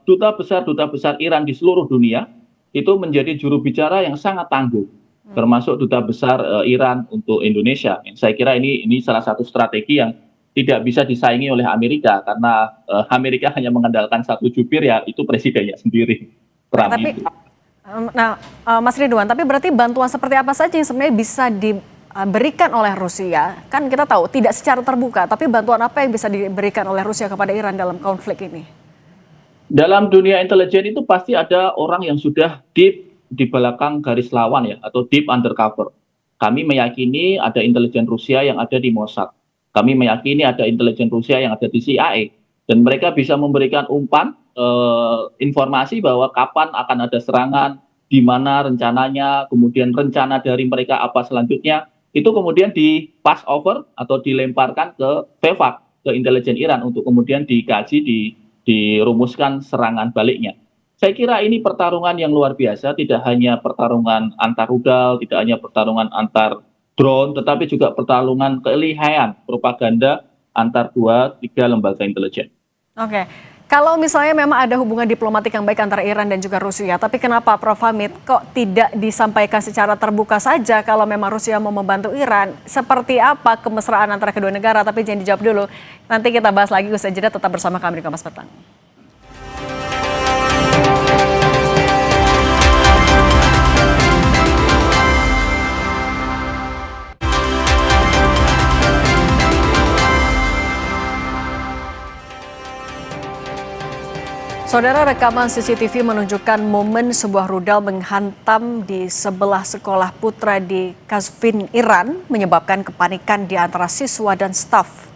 duta besar Iran di seluruh dunia, itu menjadi juru bicara yang sangat tangguh, termasuk duta besar Iran untuk Indonesia. Saya kira ini salah satu strategi yang tidak bisa disaingi oleh Amerika, karena Amerika hanya mengandalkan satu jubir, ya itu presidennya sendiri. Mas Ridwan, tapi berarti bantuan seperti apa saja yang sebenarnya bisa diberikan oleh Rusia? Kan kita tahu tidak secara terbuka, tapi bantuan apa yang bisa diberikan oleh Rusia kepada Iran dalam konflik ini? Dalam dunia intelijen itu pasti ada orang yang sudah deep di belakang garis lawan ya, atau deep undercover. Kami meyakini ada intelijen Rusia yang ada di Mossad. Kami meyakini ada intelijen Rusia yang ada di CIA. Dan mereka bisa memberikan umpan informasi bahwa kapan akan ada serangan, di mana rencananya, kemudian rencana dari mereka apa selanjutnya. Itu kemudian di pass over atau dilemparkan ke VEVAK, ke intelijen Iran, untuk kemudian dikaji, dirumuskan serangan baliknya. Saya kira ini pertarungan yang luar biasa, tidak hanya pertarungan antar rudal, tidak hanya pertarungan antar drone, tetapi juga pertarungan kelihayan propaganda antar 2-3 lembaga intelijen. Oke, kalau misalnya memang ada hubungan diplomatik yang baik antara Iran dan juga Rusia, tapi kenapa Prof. Hamid kok tidak disampaikan secara terbuka saja kalau memang Rusia mau membantu Iran? Seperti apa kemesraan antara kedua negara? Tapi jangan dijawab dulu, nanti kita bahas lagi usai jeda, tetap bersama kami di Kompas Petang. Saudara, rekaman CCTV menunjukkan momen sebuah rudal menghantam di sebelah sekolah putra di Qazvin, Iran, menyebabkan kepanikan di antara siswa dan staf.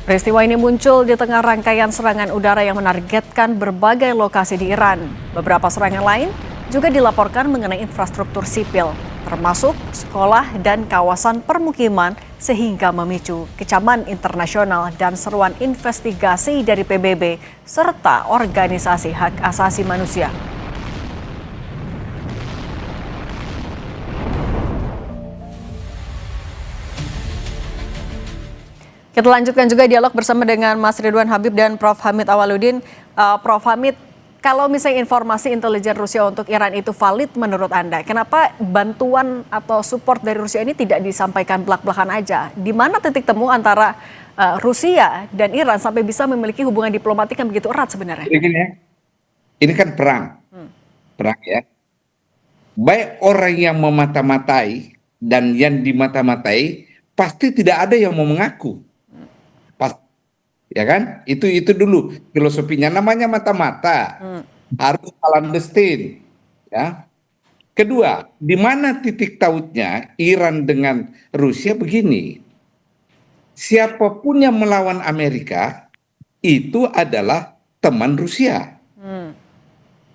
Peristiwa ini muncul di tengah rangkaian serangan udara yang menargetkan berbagai lokasi di Iran. Beberapa serangan lain juga dilaporkan mengenai infrastruktur sipil, termasuk sekolah dan kawasan permukiman, sehingga memicu kecaman internasional dan seruan investigasi dari PBB serta organisasi hak asasi manusia. Kita lanjutkan juga dialog bersama dengan Mas Ridwan Habib dan Prof. Hamid Awaludin. Prof. Hamid, kalau misalnya informasi intelijen Rusia untuk Iran itu valid menurut Anda, kenapa bantuan atau support dari Rusia ini tidak disampaikan belak-belakan aja? Di mana titik temu antara Rusia dan Iran sampai bisa memiliki hubungan diplomatik yang begitu erat sebenarnya? Ini kan perang. perang ya. Baik orang yang memata-matai dan yang dimata-matai pasti tidak ada yang mau mengaku. Ya kan? Itu dulu filosofinya, namanya mata-mata. Harus clandestine, ya. Kedua, di mana titik tautnya Iran dengan Rusia begini. Siapapun yang melawan Amerika itu adalah teman Rusia.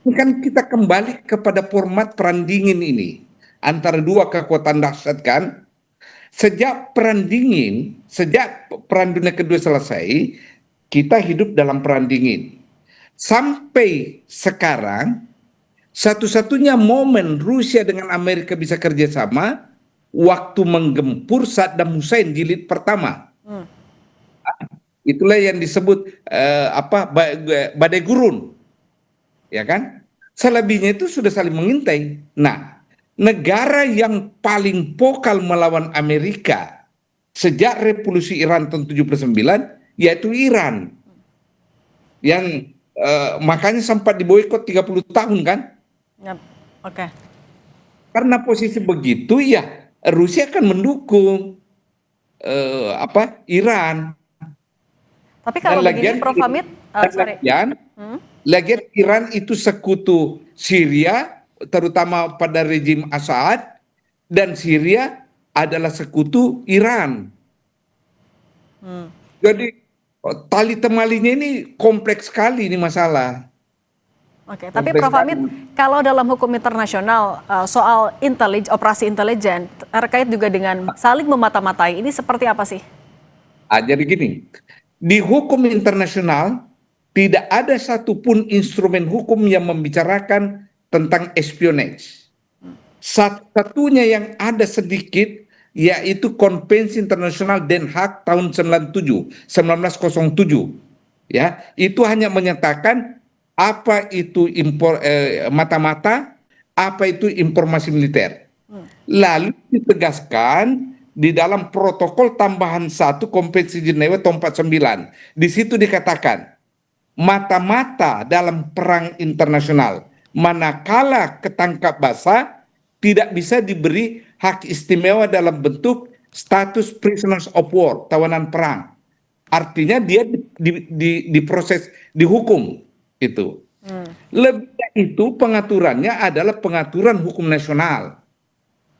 Ini kan kita kembali kepada format perang dingin ini antara dua kekuatan dahsyat kan. Sejak perang dingin, sejak perang dunia kedua selesai, kita hidup dalam perang dingin. Sampai sekarang, satu-satunya momen Rusia dengan Amerika bisa kerjasama waktu menggempur Saddam Hussein jilid pertama. Itulah yang disebut badai gurun, ya kan? Selebihnya itu sudah saling mengintai. Nah, negara yang paling vokal melawan Amerika sejak revolusi Iran tahun 79 yaitu Iran, yang makanya sempat diboikot 30 tahun kan? Yep. Oke. Karena posisi begitu ya Rusia akan mendukung Iran. Tapi kalau begini, Prof. Hamid, lagian Iran itu sekutu Syria, terutama pada rejim Assad, dan Syria adalah sekutu Iran. Jadi tali temalinya ini kompleks sekali ini masalah. Oke, tapi Prof. Hamid, kalau dalam hukum internasional soal operasi intelijen terkait juga dengan saling memata-matai, ini seperti apa sih? Jadi gini, di hukum internasional tidak ada satupun instrumen hukum yang membicarakan tentang espionage. Satu-satunya yang ada sedikit yaitu Konvensi Internasional Den Haag tahun 1907. Ya, itu hanya menyatakan apa itu mata-mata, apa itu informasi militer. Lalu ditegaskan di dalam protokol tambahan 1 Konvensi Jenewa tahun 49. Di situ dikatakan mata-mata dalam perang internasional manakala ketangkap basah tidak bisa diberi hak istimewa dalam bentuk status prisoners of war, tawanan perang. Artinya dia diproses, dihukum itu. Lebih dari itu pengaturannya adalah pengaturan hukum nasional.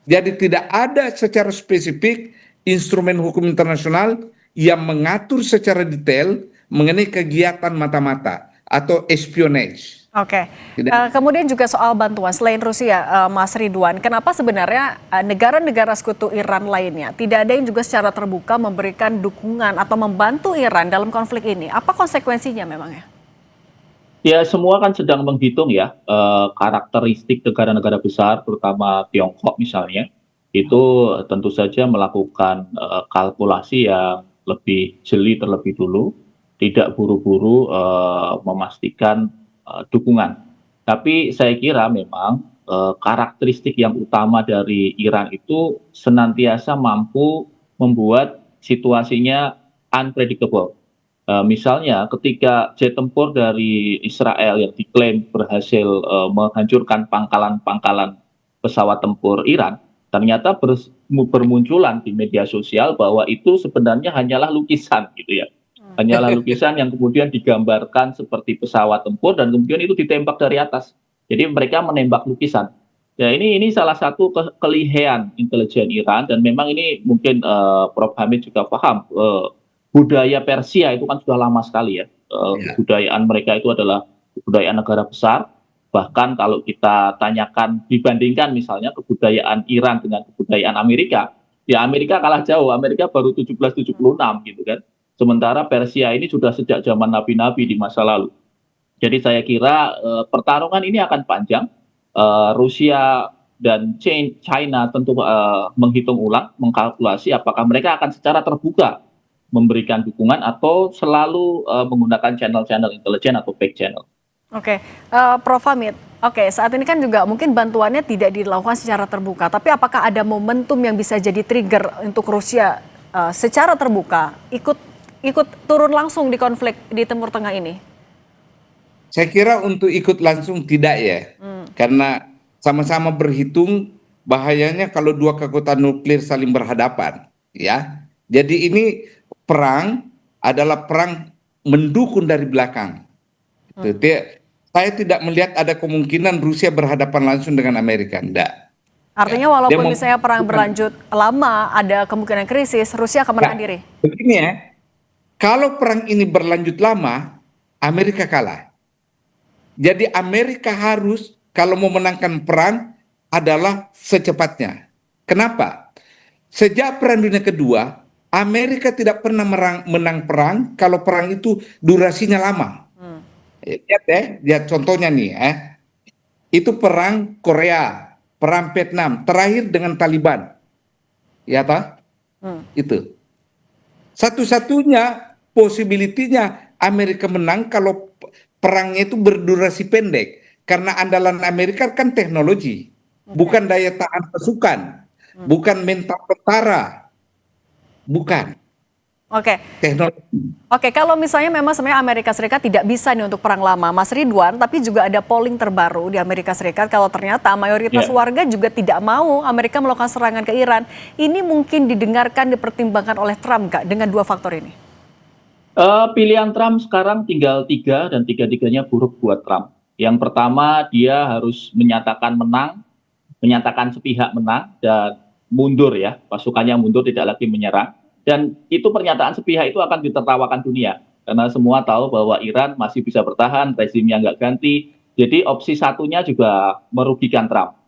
Jadi tidak ada secara spesifik instrumen hukum internasional yang mengatur secara detail mengenai kegiatan mata-mata atau espionage. Oke. Kemudian juga soal bantuan selain Rusia, Mas Ridwan, kenapa sebenarnya negara-negara sekutu Iran lainnya tidak ada yang juga secara terbuka memberikan dukungan atau membantu Iran dalam konflik ini? Apa konsekuensinya memangnya? Ya, semua kan sedang menghitung ya karakteristik negara-negara besar, terutama Tiongkok misalnya, itu tentu saja melakukan kalkulasi yang lebih jeli terlebih dulu, tidak buru-buru memastikan dukungan. Tapi saya kira memang karakteristik yang utama dari Iran itu senantiasa mampu membuat situasinya unpredictable. Misalnya ketika jet tempur dari Israel yang diklaim berhasil menghancurkan pangkalan-pangkalan pesawat tempur Iran, ternyata bermunculan di media sosial bahwa itu sebenarnya hanyalah lukisan gitu ya. Hanyalah lukisan yang kemudian digambarkan seperti pesawat tempur dan kemudian itu ditembak dari atas. Jadi mereka menembak lukisan. Ya, ini salah satu kelihean intelijen Iran, dan memang ini mungkin Prof. Hamid juga paham. Budaya Persia itu kan sudah lama sekali ya. Kebudayaan mereka itu adalah kebudayaan negara besar. Bahkan kalau kita tanyakan, dibandingkan misalnya kebudayaan Iran dengan kebudayaan Amerika, ya Amerika kalah jauh. Amerika baru 1776 gitu kan. Sementara Persia ini sudah sejak zaman nabi-nabi di masa lalu. Jadi saya kira pertarungan ini akan panjang. Rusia dan China tentu menghitung ulang, mengkalkulasi apakah mereka akan secara terbuka memberikan dukungan atau selalu menggunakan channel-channel intelijen atau back channel. Oke, Prof. Hamid. Oke, saat ini kan juga mungkin bantuannya tidak dilakukan secara terbuka, tapi apakah ada momentum yang bisa jadi trigger untuk Rusia secara terbuka ikut turun langsung di konflik di Timur Tengah ini? Saya kira untuk ikut langsung tidak ya, karena sama-sama berhitung bahayanya kalau dua kekuatan nuklir saling berhadapan, ya. Jadi ini perang adalah perang mendukung dari belakang. Saya tidak melihat ada kemungkinan Rusia berhadapan langsung dengan Amerika, enggak. Artinya walaupun misalnya perang berlanjut lama, ada kemungkinan krisis, Rusia akan menahan diri. Begini ya, kalau perang ini berlanjut lama, Amerika kalah. Jadi Amerika harus kalau mau menangkan perang adalah secepatnya. Kenapa? Sejak Perang Dunia Kedua, Amerika tidak pernah menang perang kalau perang itu durasinya lama. Lihat contohnya nih itu perang Korea, perang Vietnam, terakhir dengan Taliban. Ya tak? Itu. Satu-satunya possibility-nya Amerika menang kalau perangnya itu berdurasi pendek. Karena andalan Amerika kan teknologi, bukan daya tahan pasukan, bukan mental tentara, bukan. Teknologi. Kalau misalnya memang sebenarnya Amerika Serikat tidak bisa nih untuk perang lama, Mas Ridwan, tapi juga ada polling terbaru di Amerika Serikat kalau ternyata mayoritas warga juga tidak mau Amerika melakukan serangan ke Iran. Ini mungkin didengarkan, dipertimbangkan oleh Trump nggak dengan dua faktor ini? Pilihan Trump sekarang tinggal 3 dan tiga-tiganya buruk buat Trump. Yang pertama, dia harus menyatakan menang, menyatakan sepihak menang dan mundur ya, pasukannya mundur, tidak lagi menyerang. Dan itu pernyataan sepihak itu akan ditertawakan dunia karena semua tahu bahwa Iran masih bisa bertahan, rezimnya nggak ganti. Jadi opsi satunya juga merugikan Trump.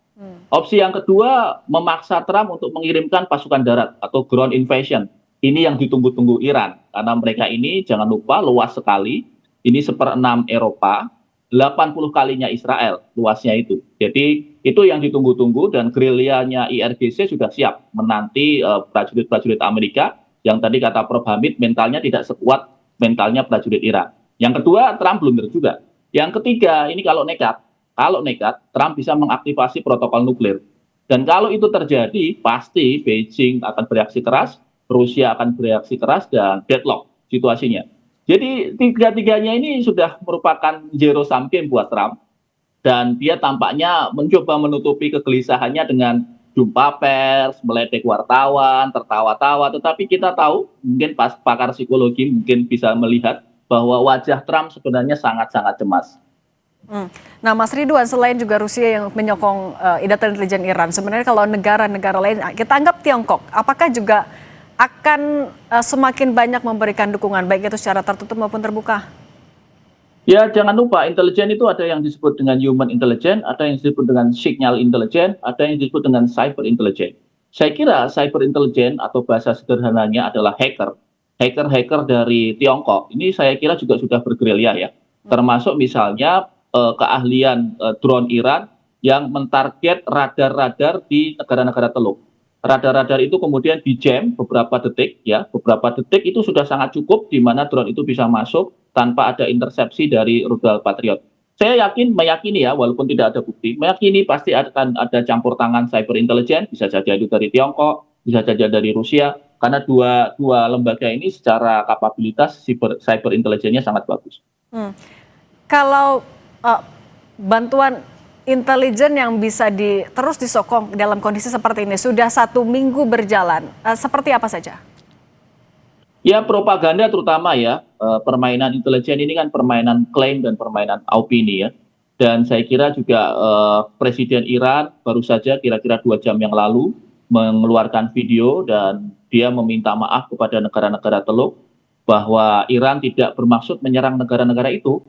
Opsi yang kedua, memaksa Trump untuk mengirimkan pasukan darat atau ground invasion. Ini yang ditunggu-tunggu Iran, karena mereka ini jangan lupa luas sekali, ini 1/6 Eropa, 80 kalinya Israel luasnya itu. Jadi itu yang ditunggu-tunggu dan gerilyanya IRGC sudah siap menanti prajurit-prajurit Amerika yang tadi kata Prof. Hamid mentalnya tidak sekuat mentalnya prajurit Iran. Yang kedua, Trump blunder juga. Yang ketiga, ini kalau nekat, Trump bisa mengaktifasi protokol nuklir. Dan kalau itu terjadi, pasti Beijing akan bereaksi keras, Rusia akan bereaksi keras dan deadlock situasinya. Jadi tiga-tiganya ini sudah merupakan zero sum game buat Trump. Dan dia tampaknya mencoba menutupi kegelisahannya dengan jumpa pers, meledek wartawan, tertawa-tawa. Tetapi kita tahu, mungkin pakar psikologi mungkin bisa melihat bahwa wajah Trump sebenarnya sangat-sangat cemas. Nah, Mas Ridwan, selain juga Rusia yang menyokong intelijen Iran, sebenarnya kalau negara-negara lain, kita anggap Tiongkok, apakah juga akan semakin banyak memberikan dukungan, baik itu secara tertutup maupun terbuka? Ya, jangan lupa intelijen itu ada yang disebut dengan human intelligence, ada yang disebut dengan signal intelligence, ada yang disebut dengan cyber intelligence. Saya kira cyber intelligence atau bahasa sederhananya adalah hacker dari Tiongkok. Ini saya kira juga sudah bergerilya ya, termasuk misalnya keahlian drone Iran yang mentarget radar-radar di negara-negara Teluk. Radar-radar itu kemudian di-jam beberapa detik itu sudah sangat cukup di mana drone itu bisa masuk tanpa ada intersepsi dari rudal Patriot. Saya meyakini ya, walaupun tidak ada bukti, meyakini pasti akan ada campur tangan cyber intelligence, bisa saja itu dari Tiongkok, bisa saja dari Rusia, karena dua lembaga ini secara kapabilitas cyber intelligence-nya sangat bagus. Kalau bantuan intelijen yang bisa terus disokong dalam kondisi seperti ini sudah 1 minggu berjalan, seperti apa saja? Ya, propaganda terutama ya, permainan intelijen ini kan permainan klaim dan permainan opini ya. Dan saya kira juga Presiden Iran baru saja kira-kira 2 jam yang lalu mengeluarkan video dan dia meminta maaf kepada negara-negara Teluk bahwa Iran tidak bermaksud menyerang negara-negara itu,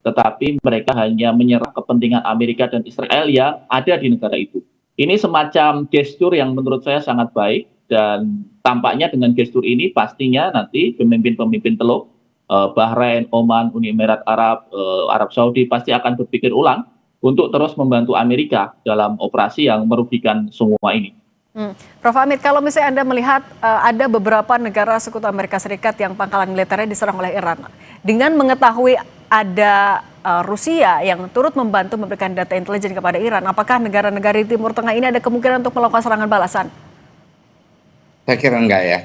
tetapi mereka hanya menyerang kepentingan Amerika dan Israel yang ada di negara itu. Ini semacam gestur yang menurut saya sangat baik dan tampaknya dengan gestur ini pastinya nanti pemimpin-pemimpin Teluk, Bahrain, Oman, Uni Emirat Arab, Arab Saudi pasti akan berpikir ulang untuk terus membantu Amerika dalam operasi yang merugikan semua ini. Prof. Hamid, kalau misalnya Anda melihat ada beberapa negara sekutu Amerika Serikat yang pangkalan militernya diserang oleh Iran, dengan mengetahui ada Rusia yang turut membantu memberikan data intelijen kepada Iran, apakah negara-negara di Timur Tengah ini ada kemungkinan untuk melakukan serangan balasan? Saya kira enggak ya,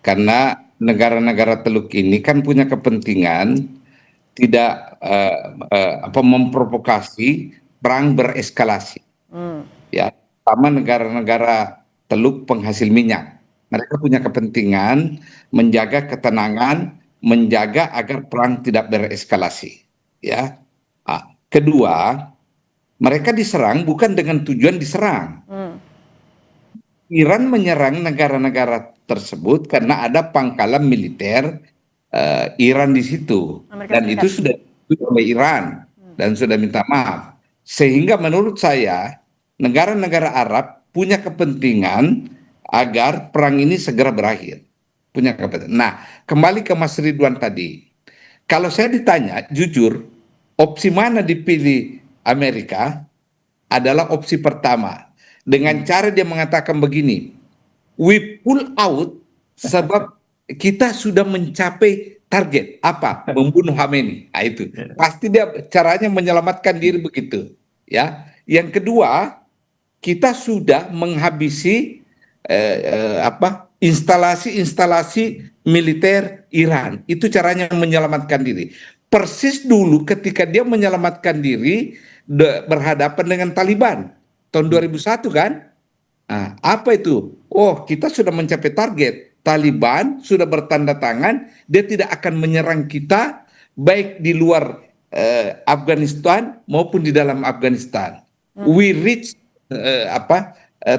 karena negara-negara Teluk ini kan punya kepentingan tidak memprovokasi perang bereskalasi. Ya, sama negara-negara Teluk penghasil minyak. Mereka punya kepentingan menjaga ketenangan, menjaga agar perang tidak bereskalasi. Ya. Kedua, mereka diserang bukan dengan tujuan diserang. Iran menyerang negara-negara tersebut karena ada pangkalan militer Iran di situ, dan itu sudah diakui oleh Iran dan sudah minta maaf. Sehingga menurut saya negara-negara Arab punya kepentingan agar perang ini segera berakhir. Punya kepentingan. Nah, kembali ke Mas Ridwan tadi. Kalau saya ditanya, jujur, opsi mana dipilih Amerika adalah opsi pertama. Dengan cara dia mengatakan begini, we pull out sebab kita sudah mencapai target. Apa? Membunuh Khamenei. Nah, itu. Pasti dia caranya menyelamatkan diri begitu. Ya. Yang kedua, kita sudah menghabisi instalasi-instalasi militer Iran. Itu caranya menyelamatkan diri. Persis dulu ketika dia menyelamatkan diri berhadapan dengan Taliban tahun 2001 kan? Nah, apa itu? Oh, kita sudah mencapai target. Taliban sudah bertanda tangan, dia tidak akan menyerang kita baik di luar Afghanistan maupun di dalam Afghanistan. We reach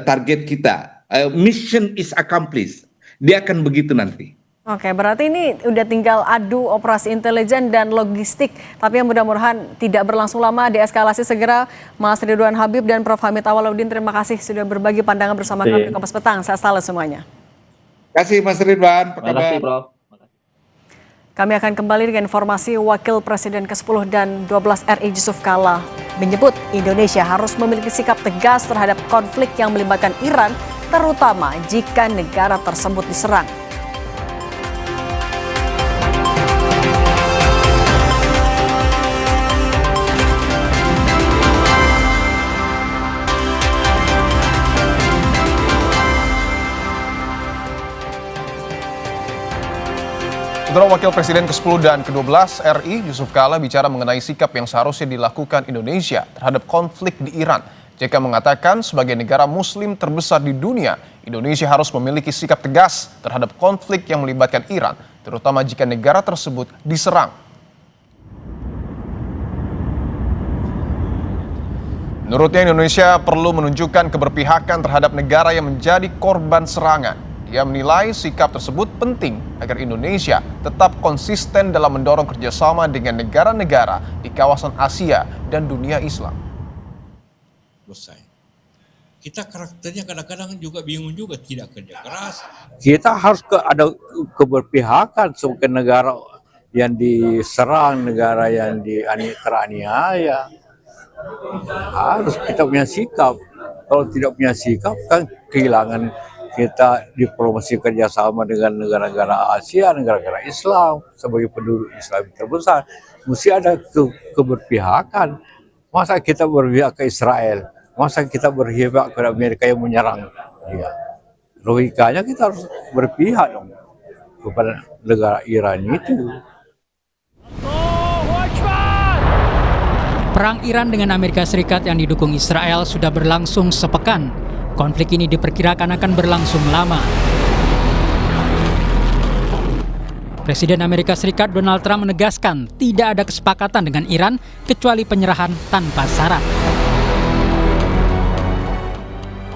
target kita. Mission is accomplished. Dia akan begitu nanti. Oke, berarti ini udah tinggal adu operasi intelijen dan logistik. Tapi yang mudah-mudahan tidak berlangsung lama, deeskalasi segera. Mas Ridwan Habib dan Prof. Hamid Awaludin, terima kasih sudah berbagi pandangan bersama kami di Kompas Petang. Sehat selalu semuanya. Terima kasih Mas Ridwan. Apa kabar? Terima kasih, Prof. Kami akan kembali dengan informasi Wakil Presiden ke-10 dan 12 RI Yusuf Kala menyebut Indonesia harus memiliki sikap tegas terhadap konflik yang melibatkan Iran, terutama jika negara tersebut diserang. Saudara Wakil Presiden ke-10 dan ke-12 RI Yusuf Kala bicara mengenai sikap yang seharusnya dilakukan Indonesia terhadap konflik di Iran. JK mengatakan sebagai negara muslim terbesar di dunia, Indonesia harus memiliki sikap tegas terhadap konflik yang melibatkan Iran, terutama jika negara tersebut diserang. Menurutnya Indonesia perlu menunjukkan keberpihakan terhadap negara yang menjadi korban serangan. Dia menilai sikap tersebut penting agar Indonesia tetap konsisten dalam mendorong kerjasama dengan negara-negara di kawasan Asia dan dunia Islam. Kita karakternya kadang-kadang juga bingung juga, tidak kerja keras. Kita harus ada keberpihakan sebagai negara yang diserang, negara yang teraniaya. Harus kita punya sikap. Kalau tidak punya sikap kan kehilangan kita diplomasi kerjasama dengan negara-negara Asia, negara-negara Islam sebagai penduduk Islam terbesar. Mesti ada keberpihakan. Masa kita berpihak ke Israel? Masa kita berpihak ke Amerika yang menyerang dia? Logikanya kita harus berpihak dong kepada negara Iran itu. Perang Iran dengan Amerika Serikat yang didukung Israel sudah berlangsung sepekan. Konflik ini diperkirakan akan berlangsung lama. Presiden Amerika Serikat Donald Trump menegaskan tidak ada kesepakatan dengan Iran kecuali penyerahan tanpa syarat.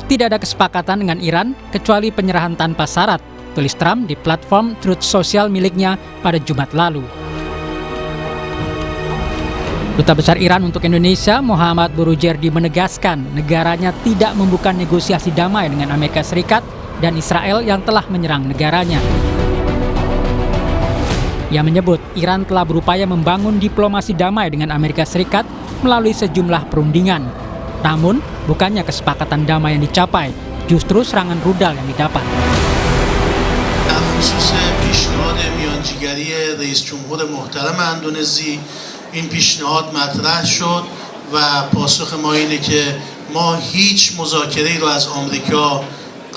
Tidak ada kesepakatan dengan Iran kecuali penyerahan tanpa syarat, tulis Trump di platform Truth Social miliknya pada Jumat lalu. Duta Besar Iran untuk Indonesia, Muhammad Burujerdi menegaskan negaranya tidak membuka negosiasi damai dengan Amerika Serikat dan Israel yang telah menyerang negaranya. Ia menyebut Iran telah berupaya membangun diplomasi damai dengan Amerika Serikat melalui sejumlah perundingan. Namun, bukannya kesepakatan damai yang dicapai, justru serangan rudal yang didapat. این پیشنهاد مطرح شد و پاسخ ما اینه که ما هیچ مذاکره‌ای رو از آمریکا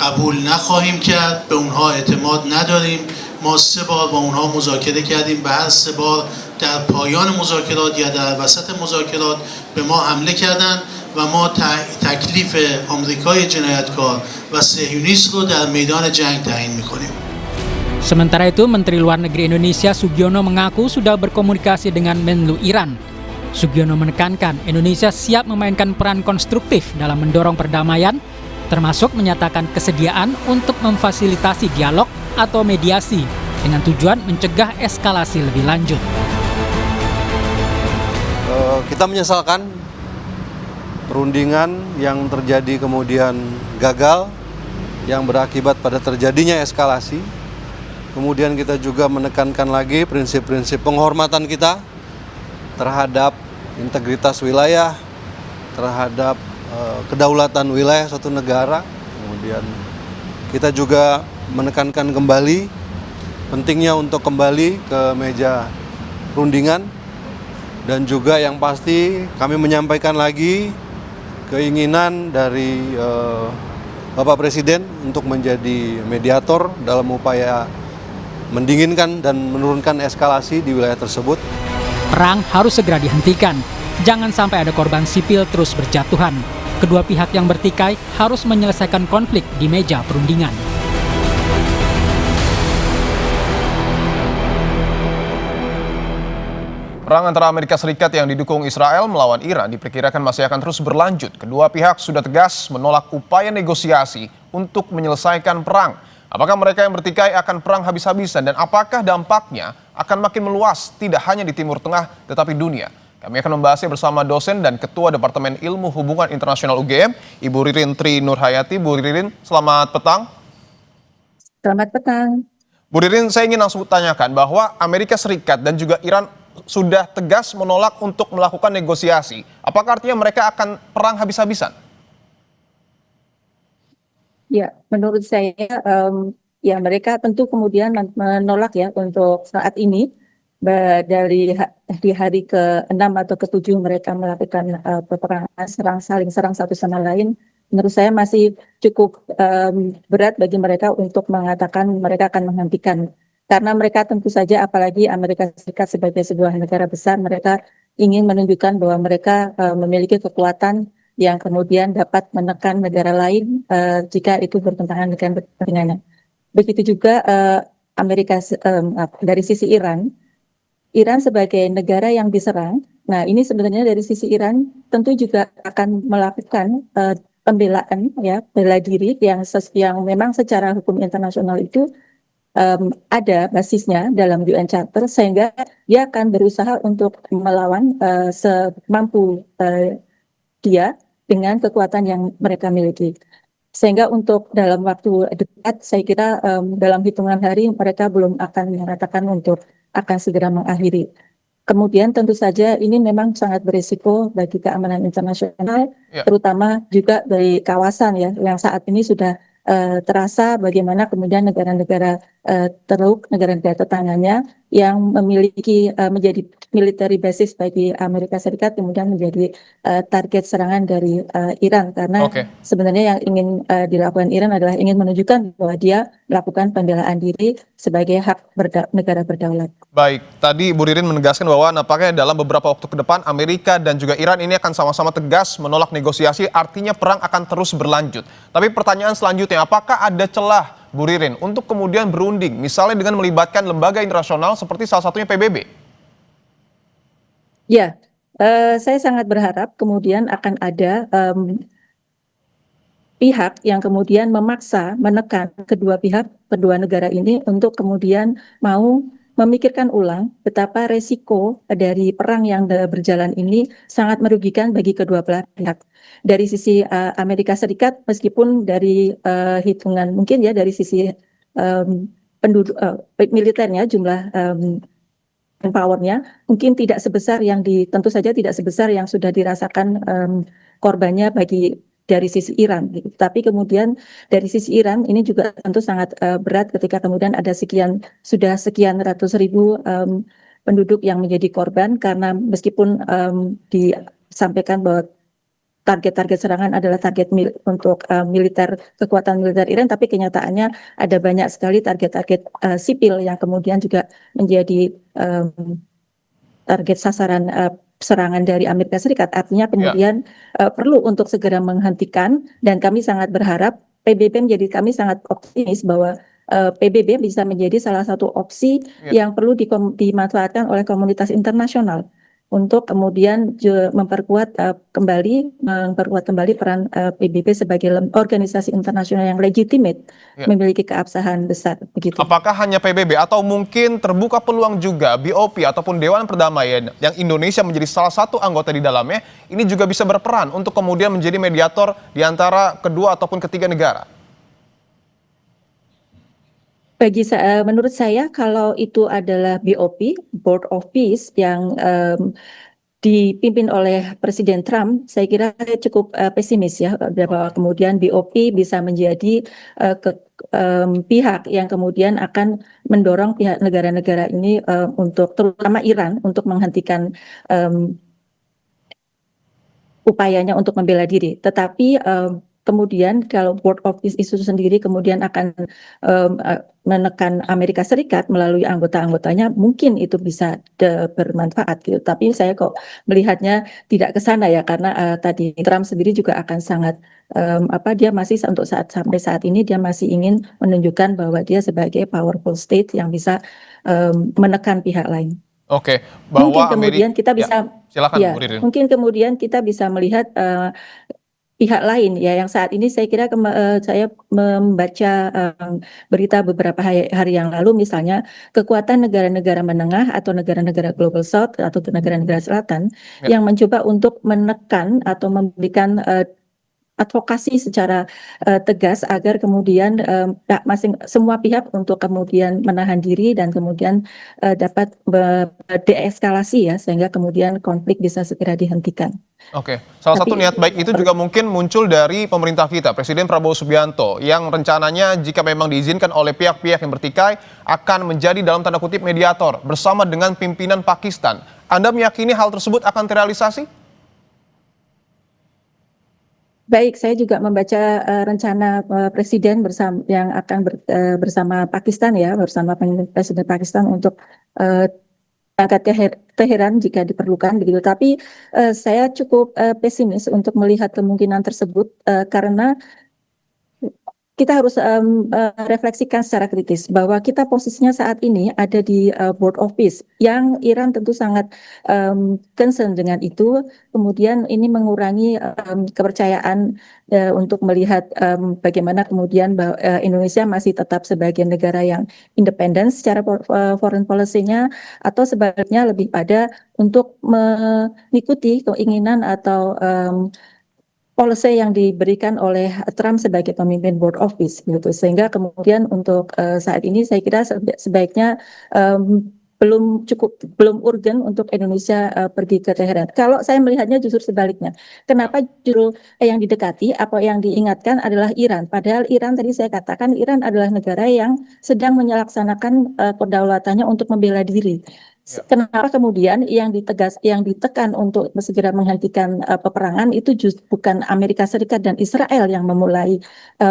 قبول نخواهیم کرد، به اونها اعتماد نداریم. ما 3 بار با اونها مذاکره کردیم، به هر 3 بار در پایان مذاکرات یا در وسط مذاکرات به ما حمله کردند و ما تکلیف آمریکای جنایتکار و صهیونیست رو در میدان جنگ تعیین میکنیم. Sementara itu, Menteri Luar Negeri Indonesia Sugiono mengaku sudah berkomunikasi dengan Menlu Iran. Sugiono menekankan Indonesia siap memainkan peran konstruktif dalam mendorong perdamaian, termasuk menyatakan kesediaan untuk memfasilitasi dialog atau mediasi dengan tujuan mencegah eskalasi lebih lanjut. Kita menyesalkan perundingan yang terjadi kemudian gagal, yang berakibat pada terjadinya eskalasi. Kemudian kita juga menekankan lagi prinsip-prinsip penghormatan kita terhadap integritas wilayah, terhadap kedaulatan wilayah suatu negara. Kemudian kita juga menekankan kembali pentingnya untuk kembali ke meja perundingan, dan juga yang pasti kami menyampaikan lagi keinginan dari Bapak Presiden untuk menjadi mediator dalam upaya mendinginkan dan menurunkan eskalasi di wilayah tersebut. Perang harus segera dihentikan. Jangan sampai ada korban sipil terus berjatuhan. Kedua pihak yang bertikai harus menyelesaikan konflik di meja perundingan. Perang antara Amerika Serikat yang didukung Israel melawan Iran diperkirakan masih akan terus berlanjut. Kedua pihak sudah tegas menolak upaya negosiasi untuk menyelesaikan perang. Apakah mereka yang bertikai akan perang habis-habisan dan apakah dampaknya akan makin meluas tidak hanya di Timur Tengah tetapi dunia? Kami akan membahasnya bersama dosen dan Ketua Departemen Ilmu Hubungan Internasional UGM, Ibu Ririn Tri Nurhayati. Bu Ririn, selamat petang. Selamat petang. Bu Ririn, saya ingin langsung tanyakan bahwa Amerika Serikat dan juga Iran sudah tegas menolak untuk melakukan negosiasi. Apakah artinya mereka akan perang habis-habisan? Ya, menurut saya ya mereka tentu kemudian menolak ya untuk saat ini dari di hari ke-6 atau ke-7 mereka melakukan peperangan saling serang satu sama lain. Menurut saya masih cukup berat bagi mereka untuk mengatakan mereka akan menghentikan. Karena mereka tentu saja, apalagi Amerika Serikat sebagai sebuah negara besar, mereka ingin menunjukkan bahwa mereka memiliki kekuatan yang kemudian dapat menekan negara lain jika itu bertentangan dengan kepentingannya. Begitu juga dari sisi Iran sebagai negara yang diserang. Nah, ini sebenarnya dari sisi Iran tentu juga akan melakukan pembelaan, ya, bela diri yang memang secara hukum internasional itu ada basisnya dalam UN Charter, sehingga dia akan berusaha untuk melawan semampu dia dengan kekuatan yang mereka miliki. Sehingga untuk dalam waktu dekat, saya kira dalam hitungan hari mereka belum akan mengatakan untuk akan segera mengakhiri. Kemudian tentu saja ini memang sangat berisiko bagi keamanan internasional, terutama juga dari kawasan ya, yang saat ini sudah terasa bagaimana kemudian negara-negara Teluk, negara-negara tetangganya yang memiliki menjadi military basis bagi Amerika Serikat kemudian menjadi target serangan dari Iran, karena sebenarnya yang ingin dilakukan Iran adalah ingin menunjukkan bahwa dia melakukan pembelaan diri sebagai hak negara berdaulat. Baik, tadi Bu Ririn menegaskan bahwa nampaknya dalam beberapa waktu ke depan Amerika dan juga Iran ini akan sama-sama tegas menolak negosiasi, artinya perang akan terus berlanjut. Tapi pertanyaan selanjutnya, apakah ada celah, Bu Ririn, untuk kemudian berunding, misalnya dengan melibatkan lembaga internasional seperti salah satunya PBB? Ya, saya sangat berharap kemudian akan ada pihak yang kemudian memaksa menekan kedua negara ini untuk kemudian mau memikirkan ulang betapa resiko dari perang yang berjalan ini sangat merugikan bagi kedua belah pihak. Dari sisi Amerika Serikat, meskipun dari hitungan mungkin ya dari sisi penduduk militernya, jumlah powernya mungkin tidak sebesar yang tentu saja tidak sebesar yang sudah dirasakan korbannya dari sisi Iran. Gitu. Tapi kemudian dari sisi Iran ini juga tentu sangat berat ketika kemudian ada sekian ratus ribu penduduk yang menjadi korban, karena meskipun disampaikan bahwa target-target serangan adalah target untuk kekuatan militer Iran, tapi kenyataannya ada banyak sekali target-target sipil yang kemudian juga menjadi target sasaran serangan dari Amerika Serikat. Artinya kemudian perlu untuk segera menghentikan, dan kami sangat berharap PBB menjadi, kami sangat optimis bahwa PBB bisa menjadi salah satu opsi yang perlu dimanfaatkan oleh komunitas internasional untuk kemudian memperkuat kembali peran PBB sebagai organisasi internasional yang legitimate, memiliki keabsahan besar begitu. Apakah hanya PBB atau mungkin terbuka peluang juga BOP ataupun Dewan Perdamaian yang Indonesia menjadi salah satu anggota di dalamnya ini juga bisa berperan untuk kemudian menjadi mediator di antara kedua ataupun ketiga negara? Menurut saya kalau itu adalah BOP, Board of Peace, yang dipimpin oleh Presiden Trump, saya kira cukup pesimis ya, bahwa kemudian BOP bisa menjadi pihak yang kemudian akan mendorong pihak negara-negara ini untuk, terutama Iran, untuk menghentikan upayanya untuk membela diri. Tetapi kemudian kalau Board of Peace itu sendiri kemudian akan menekan Amerika Serikat melalui anggota-anggotanya, mungkin itu bisa bermanfaat gitu. Tapi saya kok melihatnya tidak ke sana ya, karena tadi Trump sendiri juga akan sangat dia masih sampai saat ini dia masih ingin menunjukkan bahwa dia sebagai powerful state yang bisa menekan pihak lain. Oke, bahwa mungkin kemudian kita bisa mungkin kemudian kita bisa melihat pihak lain ya, yang saat ini saya kira saya membaca berita beberapa hari yang lalu, misalnya kekuatan negara-negara menengah atau negara-negara Global South atau negara-negara selatan yang mencoba untuk menekan atau memberikan advokasi secara tegas agar kemudian semua pihak untuk kemudian menahan diri dan kemudian dapat deeskalasi ya, sehingga kemudian konflik bisa segera dihentikan. Oke, salah satu niat baik itu juga mungkin muncul dari pemerintah kita, Presiden Prabowo Subianto, yang rencananya jika memang diizinkan oleh pihak-pihak yang bertikai akan menjadi dalam tanda kutip mediator bersama dengan pimpinan Pakistan. Anda meyakini hal tersebut akan terrealisasi? Baik, saya juga membaca rencana Presiden yang akan bersama Pakistan ya, bersama Presiden Pakistan untuk ke Teheran jika diperlukan begitu. Tapi saya cukup pesimis untuk melihat kemungkinan tersebut karena kita harus refleksikan secara kritis bahwa kita posisinya saat ini ada di Board of Peace, yang Iran tentu sangat concern dengan itu. Kemudian ini mengurangi kepercayaan untuk melihat bagaimana kemudian Indonesia masih tetap sebagai negara yang independen secara foreign policy-nya, atau sebaliknya lebih pada untuk mengikuti keinginan atau policy yang diberikan oleh Trump sebagai pemimpin Board of Peace gitu. Sehingga kemudian untuk saat ini saya kira sebaiknya belum urgen untuk Indonesia pergi ke Teheran. Kalau saya melihatnya justru sebaliknya. Kenapa justru yang didekati, apa yang diingatkan adalah Iran. Padahal Iran, tadi saya katakan, Iran adalah negara yang sedang menyelaksanakan kedaulatannya untuk membela diri. Kenapa kemudian yang ditekan untuk segera menghentikan peperangan itu justru bukan Amerika Serikat dan Israel yang memulai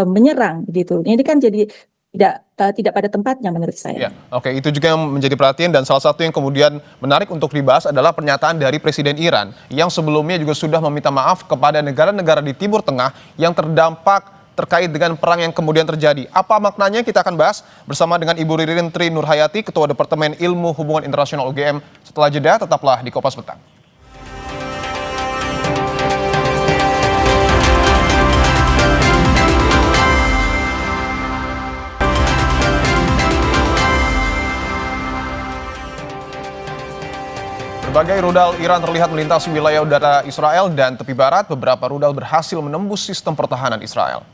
menyerang gitu. Ini kan jadi tidak pada tempatnya menurut saya. Ya, oke, itu juga yang menjadi perhatian, dan salah satu yang kemudian menarik untuk dibahas adalah pernyataan dari Presiden Iran yang sebelumnya juga sudah meminta maaf kepada negara-negara di Timur Tengah yang terdampak terkait dengan perang yang kemudian terjadi. Apa maknanya kita akan bahas bersama dengan Ibu Ririn Tri Nurhayati, Ketua Departemen Ilmu Hubungan Internasional UGM. Setelah jeda, tetaplah di Kompas Petang. Berbagai rudal Iran terlihat melintasi wilayah udara Israel, dan tepi barat beberapa rudal berhasil menembus sistem pertahanan Israel.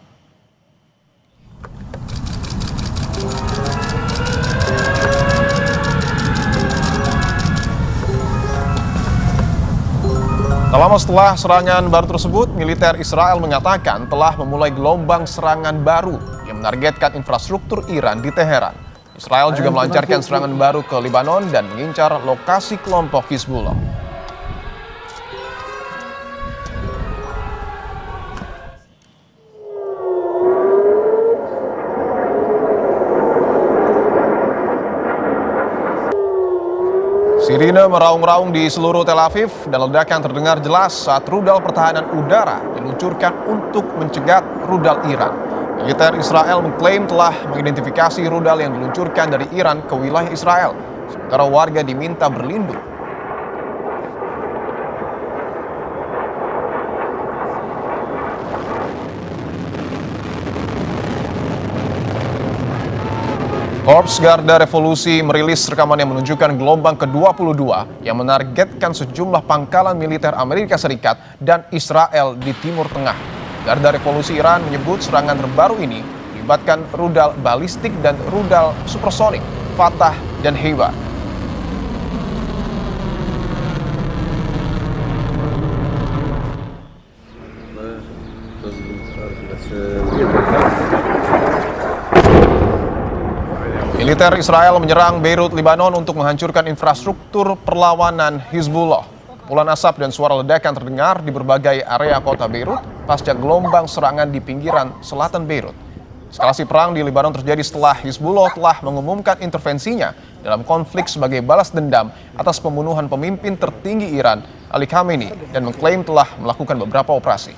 Tak lama setelah serangan baru tersebut, militer Israel mengatakan telah memulai gelombang serangan baru yang menargetkan infrastruktur Iran di Teheran. Israel juga melancarkan serangan baru ke Lebanon dan mengincar lokasi kelompok Hizbullah. Sirine meraung-raung di seluruh Tel Aviv dan ledakan terdengar jelas saat rudal pertahanan udara diluncurkan untuk mencegat rudal Iran. Militer Israel mengklaim telah mengidentifikasi rudal yang diluncurkan dari Iran ke wilayah Israel, sementara warga diminta berlindung. Korps Garda Revolusi merilis rekaman yang menunjukkan gelombang ke-22 yang menargetkan sejumlah pangkalan militer Amerika Serikat dan Israel di Timur Tengah. Garda Revolusi Iran menyebut serangan terbaru ini melibatkan rudal balistik dan rudal supersonik Fatah dan Heba. Militer Israel menyerang Beirut, Lebanon untuk menghancurkan infrastruktur perlawanan Hizbullah. Kepulan asap dan suara ledakan terdengar di berbagai area kota Beirut pasca gelombang serangan di pinggiran selatan Beirut. Eskalasi perang di Lebanon terjadi setelah Hizbullah telah mengumumkan intervensinya dalam konflik sebagai balas dendam atas pembunuhan pemimpin tertinggi Iran, Ali Khamenei, dan mengklaim telah melakukan beberapa operasi.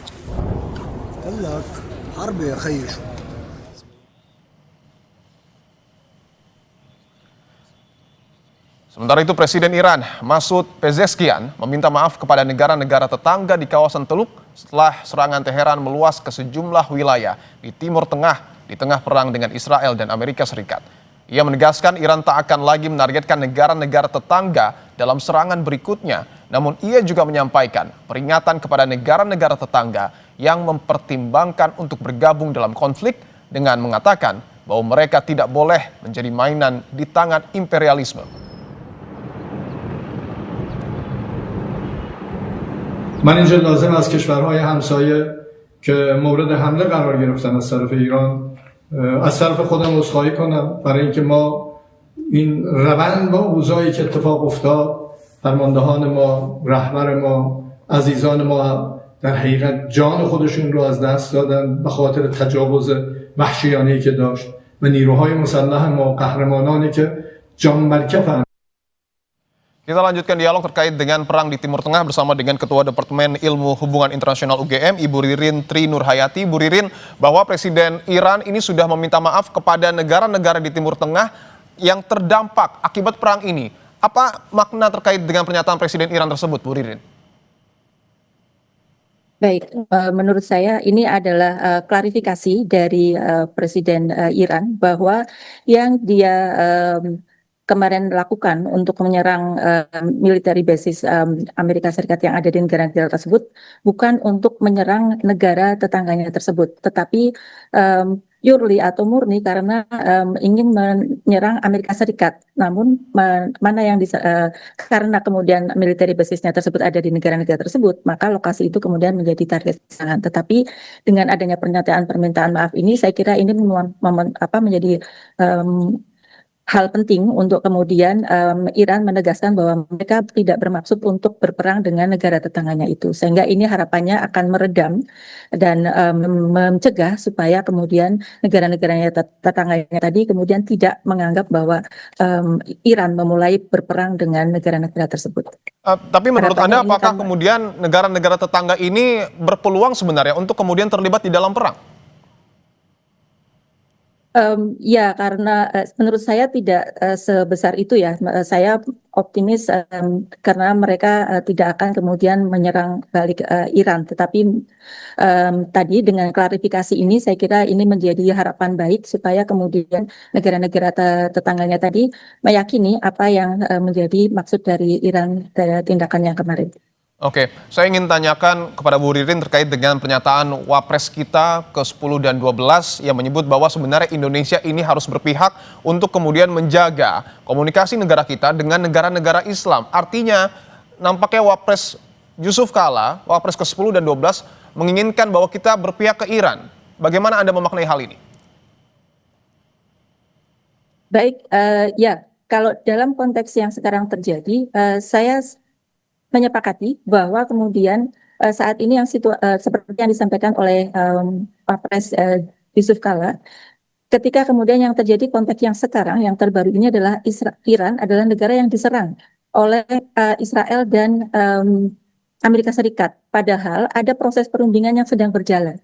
Sementara itu, Presiden Iran, Masoud Pezeshkian, meminta maaf kepada negara-negara tetangga di kawasan Teluk setelah serangan Teheran meluas ke sejumlah wilayah di Timur Tengah di tengah perang dengan Israel dan Amerika Serikat. Ia menegaskan Iran tak akan lagi menargetkan negara-negara tetangga dalam serangan berikutnya, namun ia juga menyampaikan peringatan kepada negara-negara tetangga yang mempertimbangkan untuk bergabung dalam konflik dengan mengatakan bahwa mereka tidak boleh menjadi mainan di tangan imperialisme. من اینجا لازم از کشورهای همسایه که مورد حمله قرار گرفتن از طرف ایران از طرف خودم عذرخواهی کنم برای اینکه ما این روند با اوضاعی که اتفاق افتاد فرماندهان ما، رهبر ما، عزیزان ما در حقیقت جان خودشون رو از دست دادن به خاطر تجاوز وحشیانه‌ای که داشت و نیروهای مسلح ما قهرمانانی که جان مرکفن. Kita lanjutkan dialog terkait dengan perang di Timur Tengah bersama dengan Ketua Departemen Ilmu Hubungan Internasional UGM, Ibu Ririn Tri Nurhayati. Bu Ririn, bahwa Presiden Iran ini sudah meminta maaf kepada negara-negara di Timur Tengah yang terdampak akibat perang ini. Apa makna terkait dengan pernyataan Presiden Iran tersebut, Bu Ririn? Baik, menurut saya ini adalah klarifikasi dari Presiden Iran bahwa yang dia kemarin lakukan untuk menyerang military basis Amerika Serikat yang ada di negara-negara tersebut bukan untuk menyerang negara tetangganya tersebut, tetapi purely atau murni karena ingin menyerang Amerika Serikat. Namun mana yang karena kemudian military basisnya tersebut ada di negara-negara tersebut, maka lokasi itu kemudian menjadi target serangan. Tetapi dengan adanya pernyataan permintaan maaf ini, saya kira ini menjadi hal penting untuk kemudian Iran menegaskan bahwa mereka tidak bermaksud untuk berperang dengan negara tetangganya itu. Sehingga ini harapannya akan meredam dan mencegah supaya kemudian negara-negaranya tetangganya tadi kemudian tidak menganggap bahwa Iran memulai berperang dengan negara-negara tersebut. Tapi menurut Anda apakah kemudian negara-negara tetangga ini berpeluang sebenarnya untuk kemudian terlibat di dalam perang? Ya, karena menurut saya tidak sebesar itu ya. Saya optimis karena mereka tidak akan kemudian menyerang balik Iran. Tetapi tadi dengan klarifikasi ini, saya kira ini menjadi harapan baik supaya kemudian negara-negara tetangganya tadi meyakini apa yang menjadi maksud dari Iran tindakannya kemarin. Oke, saya ingin tanyakan kepada Bu Ririn terkait dengan pernyataan Wapres kita ke-10 dan 12 yang menyebut bahwa sebenarnya Indonesia ini harus berpihak untuk kemudian menjaga komunikasi negara kita dengan negara-negara Islam. Artinya nampaknya Wapres Yusuf Kala, Wapres ke-10 dan 12 menginginkan bahwa kita berpihak ke Iran. Bagaimana Anda memaknai hal ini? Baik, ya kalau dalam konteks yang sekarang terjadi, saya menyepakati bahwa kemudian saat ini yang seperti yang disampaikan oleh Wapres Yusuf Kala, ketika kemudian yang terjadi konteks yang sekarang yang terbaru ini adalah Iran adalah negara yang diserang oleh Israel dan Amerika Serikat. Padahal ada proses perundingan yang sedang berjalan.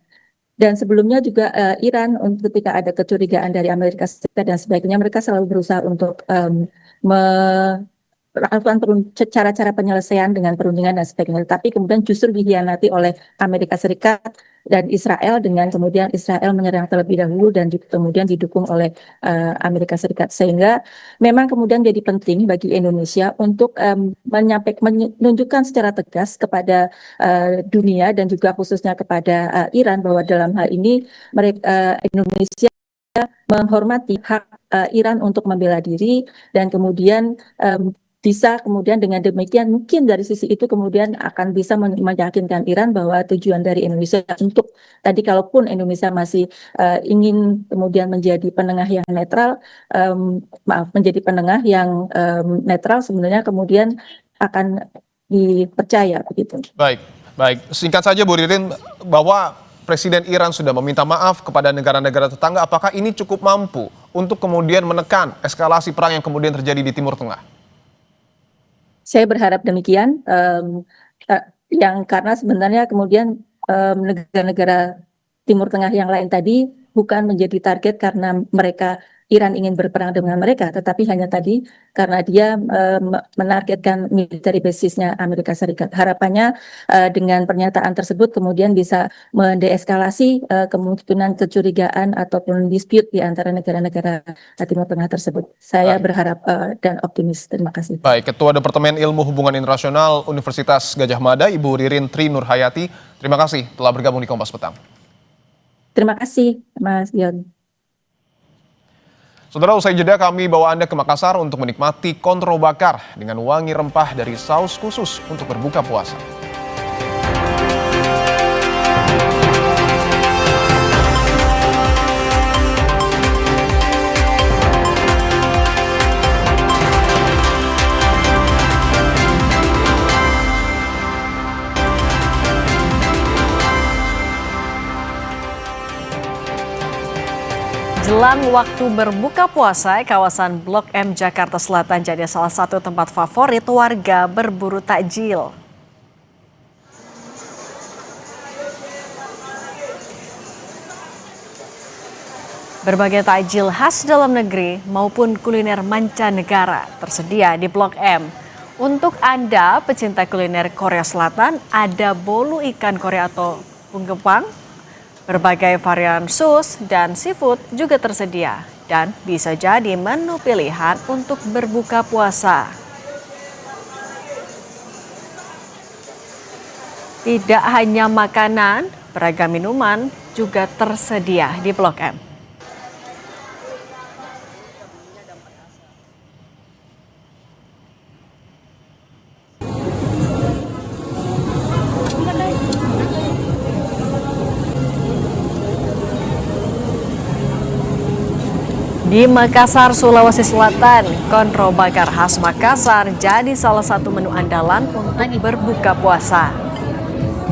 Dan sebelumnya juga Iran ketika ada kecurigaan dari Amerika Serikat dan sebagainya, mereka selalu berusaha untuk melakukan cara-cara penyelesaian dengan perundingan dan sebagainya. Tapi kemudian justru dihianati oleh Amerika Serikat dan Israel dengan kemudian Israel menyerang terlebih dahulu dan kemudian didukung oleh Amerika Serikat. Sehingga memang kemudian jadi penting bagi Indonesia untuk menunjukkan secara tegas kepada dunia dan juga khususnya kepada Iran bahwa dalam hal ini Indonesia menghormati hak Iran untuk membela diri dan kemudian bisa kemudian dengan demikian mungkin dari sisi itu kemudian akan bisa meyakinkan Iran bahwa tujuan dari Indonesia untuk tadi kalaupun Indonesia masih ingin kemudian menjadi penengah yang netral, menjadi penengah yang netral sebenarnya kemudian akan dipercaya begitu. Baik. Singkat saja Bu Ririn, bahwa Presiden Iran sudah meminta maaf kepada negara-negara tetangga. Apakah ini cukup mampu untuk kemudian menekan eskalasi perang yang kemudian terjadi di Timur Tengah? Saya berharap demikian, yang karena sebenarnya kemudian negara-negara Timur Tengah yang lain tadi bukan menjadi target karena Iran ingin berperang dengan mereka, tetapi hanya tadi karena dia menargetkan military basisnya Amerika Serikat. Harapannya dengan pernyataan tersebut kemudian bisa mendeeskalasi kemungkinan kecurigaan ataupun dispute di antara negara-negara Timur Tengah tersebut. Saya berharap dan optimis. Terima kasih. Baik, Ketua Departemen Ilmu Hubungan Internasional Universitas Gadjah Mada, Ibu Ririn Tri Nurhayati, terima kasih telah bergabung di Kompas Petang. Terima kasih, Mas Dion. Saudara, usai jeda kami bawa Anda ke Makassar untuk menikmati kontro bakar dengan wangi rempah dari saus khusus untuk berbuka puasa. Jelang waktu berbuka puasa, kawasan Blok M Jakarta Selatan jadi salah satu tempat favorit warga berburu takjil. Berbagai takjil khas dalam negeri maupun kuliner mancanegara tersedia di Blok M. Untuk Anda pecinta kuliner Korea Selatan, ada bolu ikan Korea atau punggepang. Berbagai varian sus dan seafood juga tersedia dan bisa jadi menu pilihan untuk berbuka puasa. Tidak hanya makanan, beragam minuman juga tersedia di Blok M. Di Makassar, Sulawesi Selatan, kontro bakar khas Makassar jadi salah satu menu andalan untuk berbuka puasa.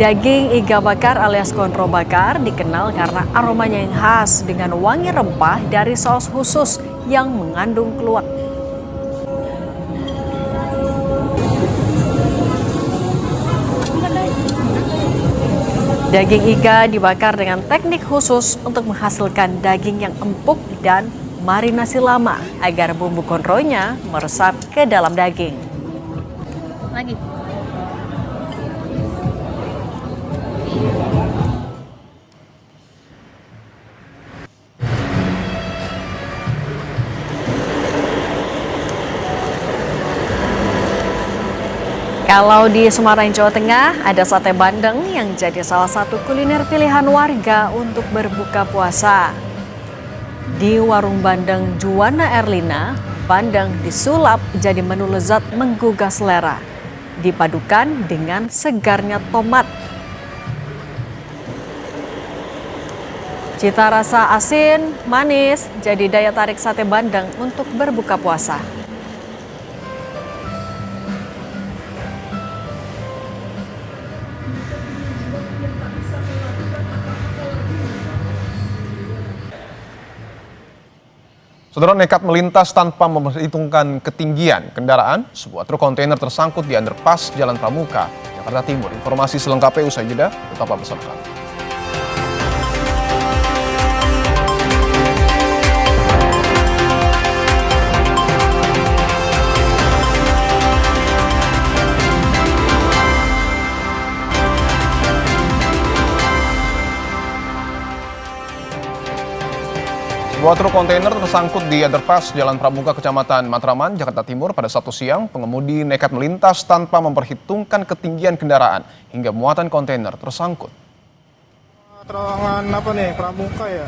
Daging iga bakar alias kontro bakar dikenal karena aromanya yang khas dengan wangi rempah dari saus khusus yang mengandung keluak. Daging iga dibakar dengan teknik khusus untuk menghasilkan daging yang empuk dan marinasi lama agar bumbu kontronya meresap ke dalam daging. Lagi. Kalau di Semarang, Jawa Tengah, ada sate bandeng yang jadi salah satu kuliner pilihan warga untuk berbuka puasa. Di warung bandeng Juwana Erlina, bandeng disulap jadi menu lezat menggugah selera, dipadukan dengan segarnya tomat. Cita rasa asin, manis, jadi daya tarik sate bandeng untuk berbuka puasa. Saudara nekat melintas tanpa memperhitungkan ketinggian kendaraan, sebuah truk kontainer tersangkut di underpass Jalan Pramuka, Jakarta Timur. Informasi selengkapnya usai jeda, tetaplah bersama kami. Sebuah truk kontainer tersangkut di underpass Jalan Pramuka, Kecamatan Matraman, Jakarta Timur pada Sabtu siang. Pengemudi nekat melintas tanpa memperhitungkan ketinggian kendaraan hingga muatan kontainer tersangkut. Terowongan apa nih? Pramuka ya?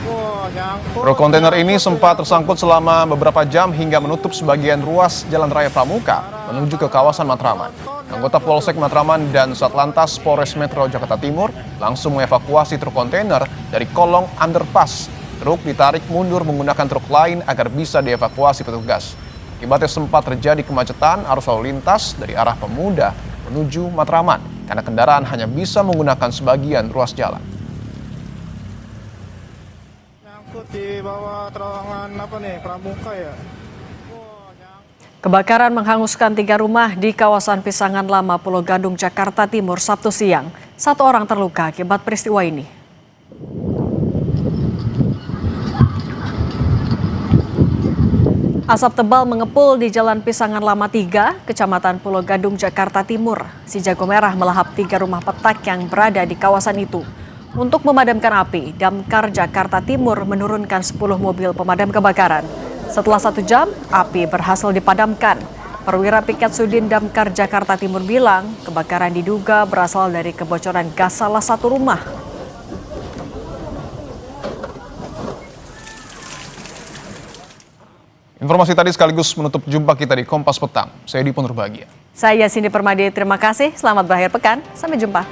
Wah, nyangkut. Truk kontainer ini sempat tersangkut selama beberapa jam hingga menutup sebagian ruas Jalan Raya Pramuka menuju ke kawasan Matraman. Anggota Polsek Matraman dan Satlantas Polres Metro Jakarta Timur langsung mengevakuasi truk kontainer dari kolong underpass. Truk ditarik mundur menggunakan truk lain agar bisa dievakuasi petugas. Akibatnya sempat terjadi kemacetan arus lalu lintas dari arah Pemuda menuju Matraman karena kendaraan hanya bisa menggunakan sebagian ruas jalan. Nyangkut di bawah terowongan apa nih? Pramuka ya? Kebakaran menghanguskan 3 rumah di kawasan Pisangan Lama, Pulau Gadung, Jakarta Timur, Sabtu siang. 1 orang terluka akibat peristiwa ini. Asap tebal mengepul di Jalan Pisangan Lama 3, Kecamatan Pulau Gadung, Jakarta Timur. Si jago merah melahap 3 rumah petak yang berada di kawasan itu. Untuk memadamkan api, Damkar Jakarta Timur menurunkan 10 mobil pemadam kebakaran. Setelah 1 jam, api berhasil dipadamkan. Perwira Piket Sudin Damkar Jakarta Timur bilang, kebakaran diduga berasal dari kebocoran gas salah satu rumah. Informasi tadi sekaligus menutup jumpa kita di Kompas Petang. Saya Dipo Nurbahagia. Saya Cindy Permadi, terima kasih. Selamat berakhir pekan. Sampai jumpa.